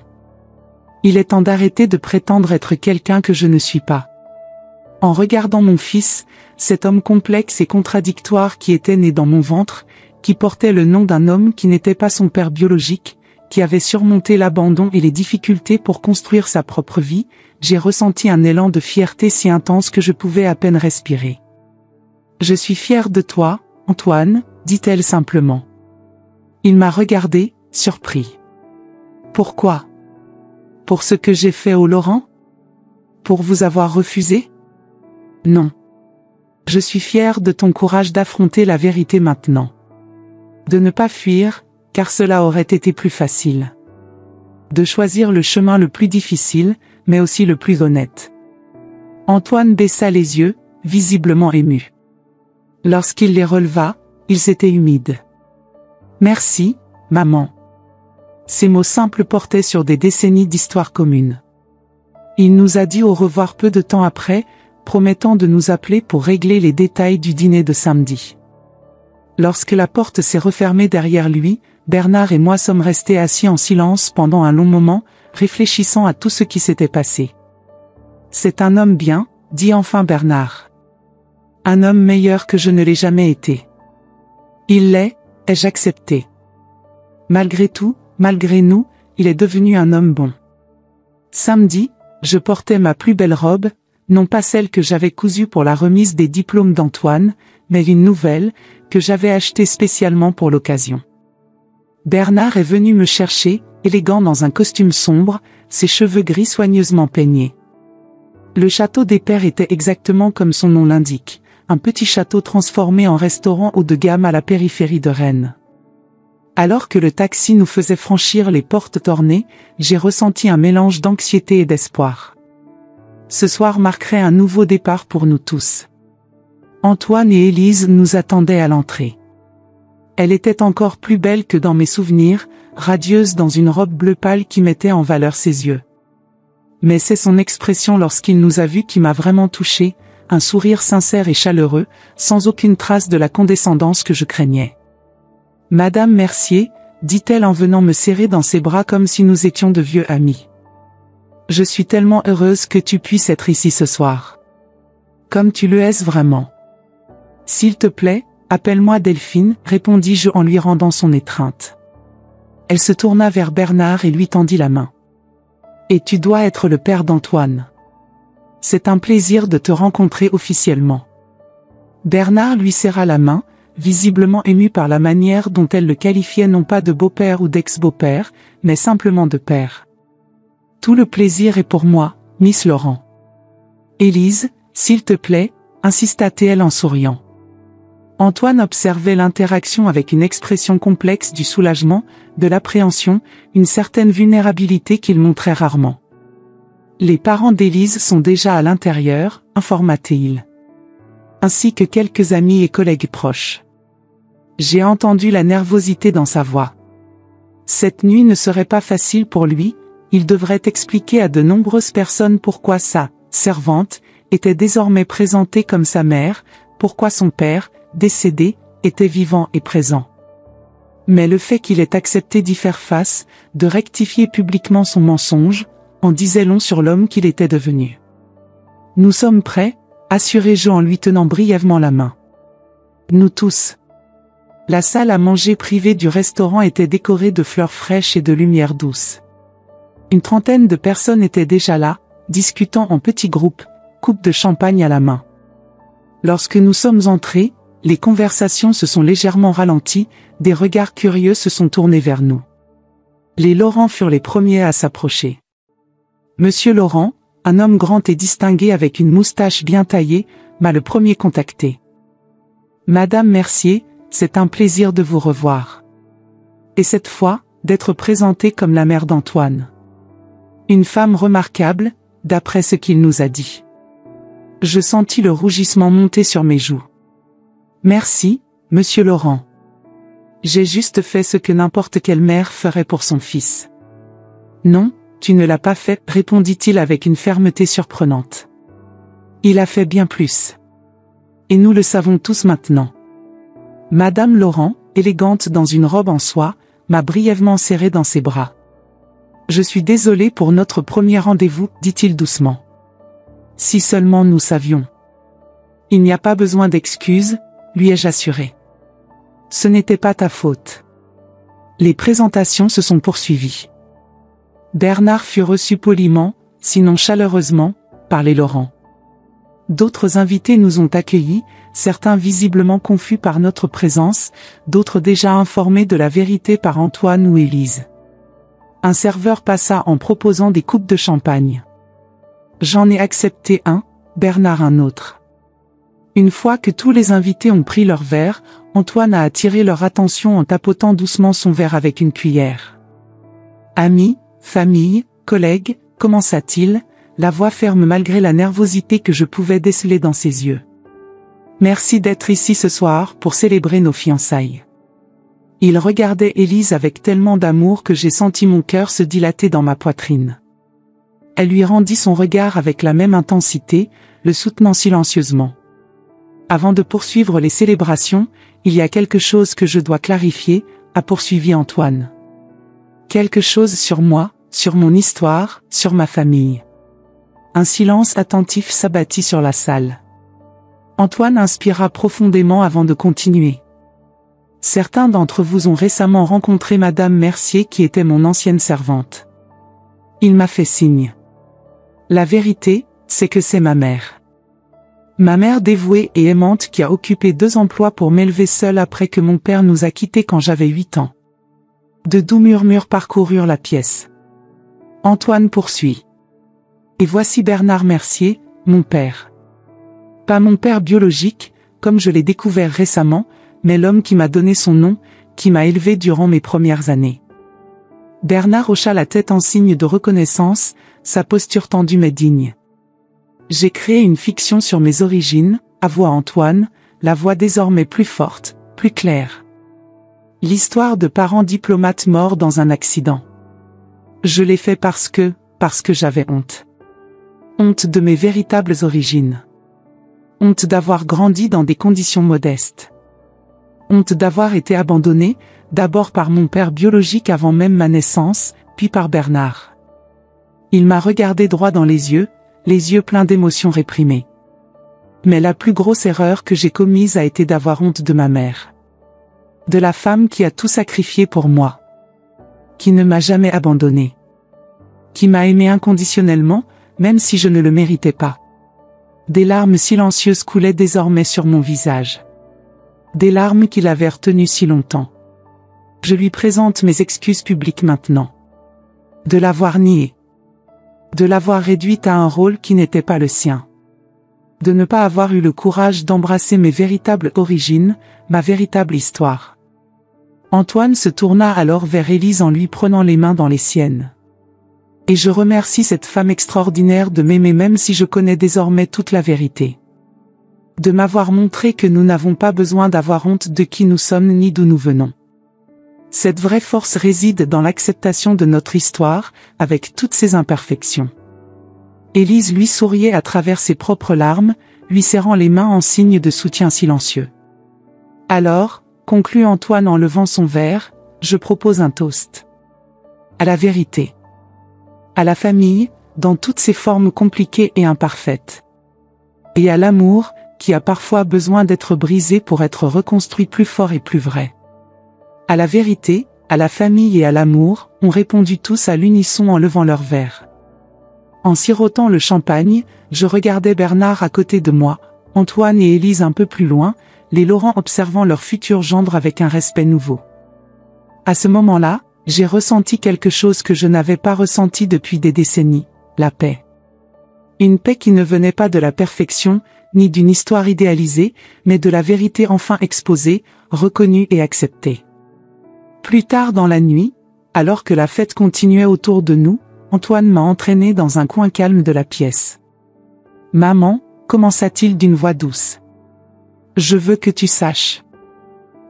S1: Il est temps d'arrêter de prétendre être quelqu'un que je ne suis pas. En regardant mon fils, cet homme complexe et contradictoire qui était né dans mon ventre, qui portait le nom d'un homme qui n'était pas son père biologique, qui avait surmonté l'abandon et les difficultés pour construire sa propre vie, j'ai ressenti un élan de fierté si intense que je pouvais à peine respirer. Je suis fière de toi, Antoine, dit-elle simplement. Il m'a regardé, surpris. Pourquoi? Pour ce que j'ai fait aux Laurent? Pour vous avoir refusé? Non. Je suis fière de ton courage d'affronter la vérité maintenant. De ne pas fuir, car cela aurait été plus facile. De choisir le chemin le plus difficile, mais aussi le plus honnête. Antoine baissa les yeux, visiblement ému. Lorsqu'il les releva, ils étaient humides. Merci, maman. Ces mots simples portaient sur des décennies d'histoire commune. Il nous a dit au revoir peu de temps après, promettant de nous appeler pour régler les détails du dîner de samedi. Lorsque la porte s'est refermée derrière lui, Bernard et moi sommes restés assis en silence pendant un long moment, réfléchissant à tout ce qui s'était passé. C'est un homme bien, dit enfin Bernard. Un homme meilleur que je ne l'ai jamais été. Il l'est, ai-je accepté. Malgré tout, malgré nous, il est devenu un homme bon. Samedi, je portais ma plus belle robe, Non pas celle que j'avais cousue pour la remise des diplômes d'Antoine, mais une nouvelle, que j'avais achetée spécialement pour l'occasion. Bernard est venu me chercher, élégant dans un costume sombre, ses cheveux gris soigneusement peignés. Le château des Pères était exactement comme son nom l'indique, un petit château transformé en restaurant haut de gamme à la périphérie de Rennes. Alors que le taxi nous faisait franchir les portes ornées, j'ai ressenti un mélange d'anxiété et d'espoir. Ce soir marquerait un nouveau départ pour nous tous. Antoine et Élise nous attendaient à l'entrée. Elle était encore plus belle que dans mes souvenirs, radieuse dans une robe bleu pâle qui mettait en valeur ses yeux. Mais c'est son expression lorsqu'il nous a vus qui m'a vraiment touché, un sourire sincère et chaleureux, sans aucune trace de la condescendance que je craignais. « Madame Mercier », dit-elle en venant me serrer dans ses bras comme si nous étions de vieux amis. « Je suis tellement heureuse que tu puisses être ici ce soir. Comme tu le es vraiment. S'il te plaît, appelle-moi Delphine, répondis-je en lui rendant son étreinte. Elle se tourna vers Bernard et lui tendit la main. Et tu dois être le père d'Antoine. C'est un plaisir de te rencontrer officiellement. Bernard lui serra la main, visiblement ému par la manière dont elle le qualifiait non pas de beau-père ou d'ex-beau-père, mais simplement de père. Tout le plaisir est pour moi, Miss Laurent. Élise, s'il te plaît, insista-t-elle en souriant. Antoine observait l'interaction avec une expression complexe du soulagement, de l'appréhension, une certaine vulnérabilité qu'il montrait rarement. Les parents d'Élise sont déjà à l'intérieur, informa-t-il. Ainsi que quelques amis et collègues proches. J'ai entendu la nervosité dans sa voix. Cette nuit ne serait pas facile pour lui, il devrait expliquer à de nombreuses personnes pourquoi sa servante était désormais présentée comme sa mère, pourquoi son père, décédé, était vivant et présent. Mais le fait qu'il ait accepté d'y faire face, de rectifier publiquement son mensonge, en disait long sur l'homme qu'il était devenu. « Nous sommes prêts », assurai-je en lui tenant brièvement la main. Nous tous. La salle à manger privée du restaurant était décorée de fleurs fraîches et de lumière douce. Une trentaine de personnes étaient déjà là, discutant en petits groupes, coupe de champagne à la main. Lorsque nous sommes entrés, les conversations se sont légèrement ralenties, des regards curieux se sont tournés vers nous. Les Laurent furent les premiers à s'approcher. Monsieur Laurent, un homme grand et distingué avec une moustache bien taillée, m'a le premier contacté. Madame Mercier, c'est un plaisir de vous revoir. Et cette fois, d'être présentée comme la mère d'Antoine. Une femme remarquable, d'après ce qu'il nous a dit. Je sentis le rougissement monter sur mes joues. Merci, monsieur Laurent. J'ai juste fait ce que n'importe quelle mère ferait pour son fils. Non, tu ne l'as pas fait, répondit-il avec une fermeté surprenante. Il a fait bien plus. Et nous le savons tous maintenant. Madame Laurent, élégante dans une robe en soie, m'a brièvement serré dans ses bras. Je suis désolé pour notre premier rendez-vous, dit-il doucement. Si seulement nous savions. Il n'y a pas besoin d'excuses, lui ai-je assuré. Ce n'était pas ta faute. Les présentations se sont poursuivies. Bernard fut reçu poliment, sinon chaleureusement, par les Laurent. D'autres invités nous ont accueillis, certains visiblement confus par notre présence, d'autres déjà informés de la vérité par Antoine ou Élise. Un serveur passa en proposant des coupes de champagne. J'en ai accepté un, Bernard un autre. Une fois que tous les invités ont pris leur verre, Antoine a attiré leur attention en tapotant doucement son verre avec une cuillère. Amis, famille, collègues, commença-t-il, la voix ferme malgré la nervosité que je pouvais déceler dans ses yeux. Merci d'être ici ce soir pour célébrer nos fiançailles. Il regardait Élise avec tellement d'amour que j'ai senti mon cœur se dilater dans ma poitrine. Elle lui rendit son regard avec la même intensité, le soutenant silencieusement. Avant de poursuivre les célébrations, il y a quelque chose que je dois clarifier, a poursuivi Antoine. Quelque chose sur moi, sur mon histoire, sur ma famille. Un silence attentif s'abattit sur la salle. Antoine inspira profondément avant de continuer. Certains d'entre vous ont récemment rencontré Madame Mercier qui était mon ancienne servante. Il m'a fait signe. La vérité, c'est que c'est ma mère. Ma mère dévouée et aimante qui a occupé 2 emplois pour m'élever seule après que mon père nous a quittés quand j'avais 8 ans. De doux murmures parcoururent la pièce. Antoine poursuit. Et voici Bernard Mercier, mon père. Pas mon père biologique, comme je l'ai découvert récemment, mais l'homme qui m'a donné son nom, qui m'a élevé durant mes premières années. Bernard hocha la tête en signe de reconnaissance, sa posture tendue mais digne. J'ai créé une fiction sur mes origines, avoua Antoine, la voix désormais plus forte, plus claire. L'histoire de parents diplomates morts dans un accident. Je l'ai fait parce que j'avais honte. Honte de mes véritables origines. Honte d'avoir grandi dans des conditions modestes. Honte d'avoir été abandonné, d'abord par mon père biologique avant même ma naissance, puis par Bernard. Il m'a regardé droit dans les yeux pleins d'émotions réprimées. Mais la plus grosse erreur que j'ai commise a été d'avoir honte de ma mère. De la femme qui a tout sacrifié pour moi. Qui ne m'a jamais abandonné. Qui m'a aimé inconditionnellement, même si je ne le méritais pas. Des larmes silencieuses coulaient désormais sur mon visage. Des larmes qu'il avait retenues si longtemps. Je lui présente mes excuses publiques maintenant. De l'avoir niée. De l'avoir réduite à un rôle qui n'était pas le sien. De ne pas avoir eu le courage d'embrasser mes véritables origines, ma véritable histoire. Antoine se tourna alors vers Élise en lui prenant les mains dans les siennes. Et je remercie cette femme extraordinaire de m'aimer même si je connais désormais toute la vérité. De m'avoir montré que nous n'avons pas besoin d'avoir honte de qui nous sommes ni d'où nous venons. Cette vraie force réside dans l'acceptation de notre histoire, avec toutes ses imperfections. Élise lui souriait à travers ses propres larmes, lui serrant les mains en signe de soutien silencieux. Alors, conclut Antoine en levant son verre, je propose un toast. À la vérité. À la famille, dans toutes ses formes compliquées et imparfaites. Et à l'amour, qui a parfois besoin d'être brisé pour être reconstruit plus fort et plus vrai. À la vérité, à la famille et à l'amour, ont répondu tous à l'unisson en levant leurs verres. En sirotant le champagne, je regardais Bernard à côté de moi, Antoine et Élise un peu plus loin, les Laurent observant leur futur gendre avec un respect nouveau. À ce moment-là, j'ai ressenti quelque chose que je n'avais pas ressenti depuis des décennies, la paix. Une paix qui ne venait pas de la perfection, ni d'une histoire idéalisée, mais de la vérité enfin exposée, reconnue et acceptée. Plus tard dans la nuit, alors que la fête continuait autour de nous, Antoine m'a entraîné dans un coin calme de la pièce. « Maman » commença-t-il d'une voix douce. « Je veux que tu saches.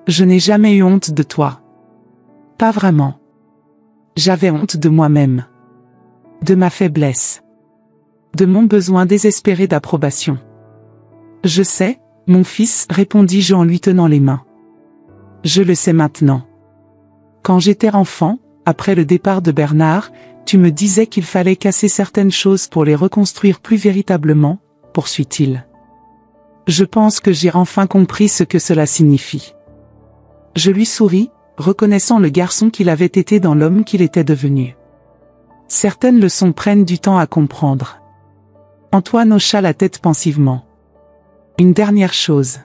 S1: Je n'ai jamais eu honte de toi. Pas vraiment. J'avais honte de moi-même. De ma faiblesse. De mon besoin désespéré d'approbation. Je sais, mon fils, répondis-je en lui tenant les mains. Je le sais maintenant. Quand j'étais enfant, après le départ de Bernard, tu me disais qu'il fallait casser certaines choses pour les reconstruire plus véritablement, poursuit-il. Je pense que j'ai enfin compris ce que cela signifie. Je lui souris, reconnaissant le garçon qu'il avait été dans l'homme qu'il était devenu. Certaines leçons prennent du temps à comprendre. Antoine hocha la tête pensivement. Une dernière chose.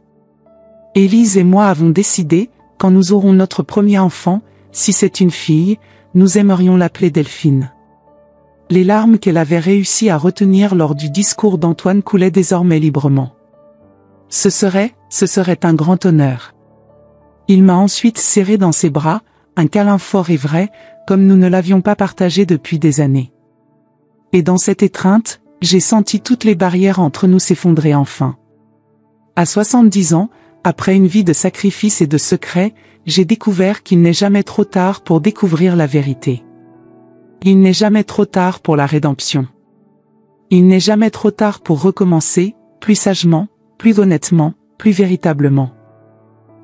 S1: Élise et moi avons décidé, quand nous aurons notre premier enfant, si c'est une fille, nous aimerions l'appeler Delphine. Les larmes qu'elle avait réussi à retenir lors du discours d'Antoine coulaient désormais librement. Ce serait un grand honneur. Il m'a ensuite serré dans ses bras, un câlin fort et vrai, comme nous ne l'avions pas partagé depuis des années. Et dans cette étreinte, j'ai senti toutes les barrières entre nous s'effondrer enfin. À 70 ans, après une vie de sacrifice et de secret, j'ai découvert qu'il n'est jamais trop tard pour découvrir la vérité. Il n'est jamais trop tard pour la rédemption. Il n'est jamais trop tard pour recommencer, plus sagement, plus honnêtement, plus véritablement.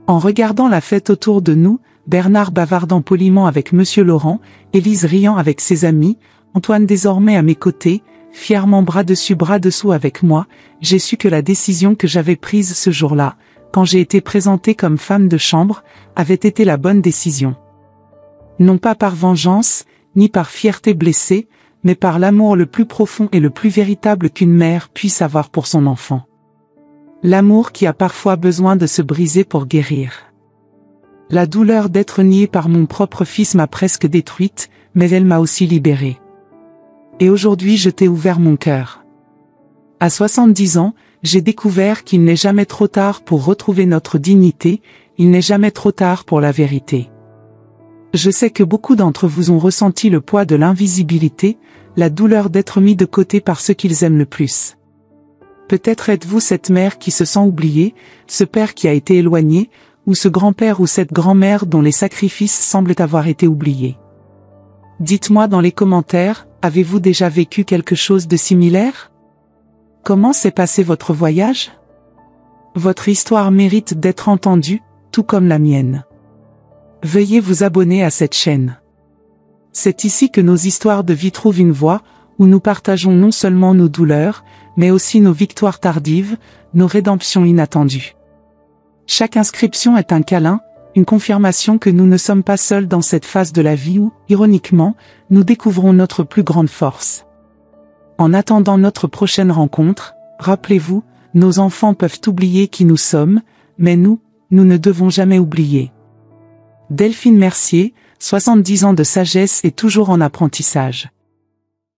S1: En regardant la fête autour de nous, Bernard bavardant poliment avec Monsieur Laurent, Élise riant avec ses amis, Antoine désormais à mes côtés, fièrement bras dessus bras dessous avec moi, j'ai su que la décision que j'avais prise ce jour-là, quand j'ai été présentée comme femme de chambre, avait été la bonne décision. Non pas par vengeance, ni par fierté blessée, mais par l'amour le plus profond et le plus véritable qu'une mère puisse avoir pour son enfant. L'amour qui a parfois besoin de se briser pour guérir. La douleur d'être niée par mon propre fils m'a presque détruite, mais elle m'a aussi libérée. Et aujourd'hui je t'ai ouvert mon cœur. À 70 ans, j'ai découvert qu'il n'est jamais trop tard pour retrouver notre dignité, il n'est jamais trop tard pour la vérité. Je sais que beaucoup d'entre vous ont ressenti le poids de l'invisibilité, la douleur d'être mis de côté par ceux qu'ils aiment le plus. Peut-être êtes-vous cette mère qui se sent oubliée, ce père qui a été éloigné, ou ce grand-père ou cette grand-mère dont les sacrifices semblent avoir été oubliés. Dites-moi dans les commentaires, avez-vous déjà vécu quelque chose de similaire? Comment s'est passé votre voyage? Votre histoire mérite d'être entendue, tout comme la mienne. Veuillez vous abonner à cette chaîne. C'est ici que nos histoires de vie trouvent une voie, où nous partageons non seulement nos douleurs, mais aussi nos victoires tardives, nos rédemptions inattendues. Chaque inscription est un câlin, une confirmation que nous ne sommes pas seuls dans cette phase de la vie où, ironiquement, nous découvrons notre plus grande force. En attendant notre prochaine rencontre, rappelez-vous, nos enfants peuvent oublier qui nous sommes, mais nous ne devons jamais oublier. Delphine Mercier, 70 ans de sagesse et toujours en apprentissage.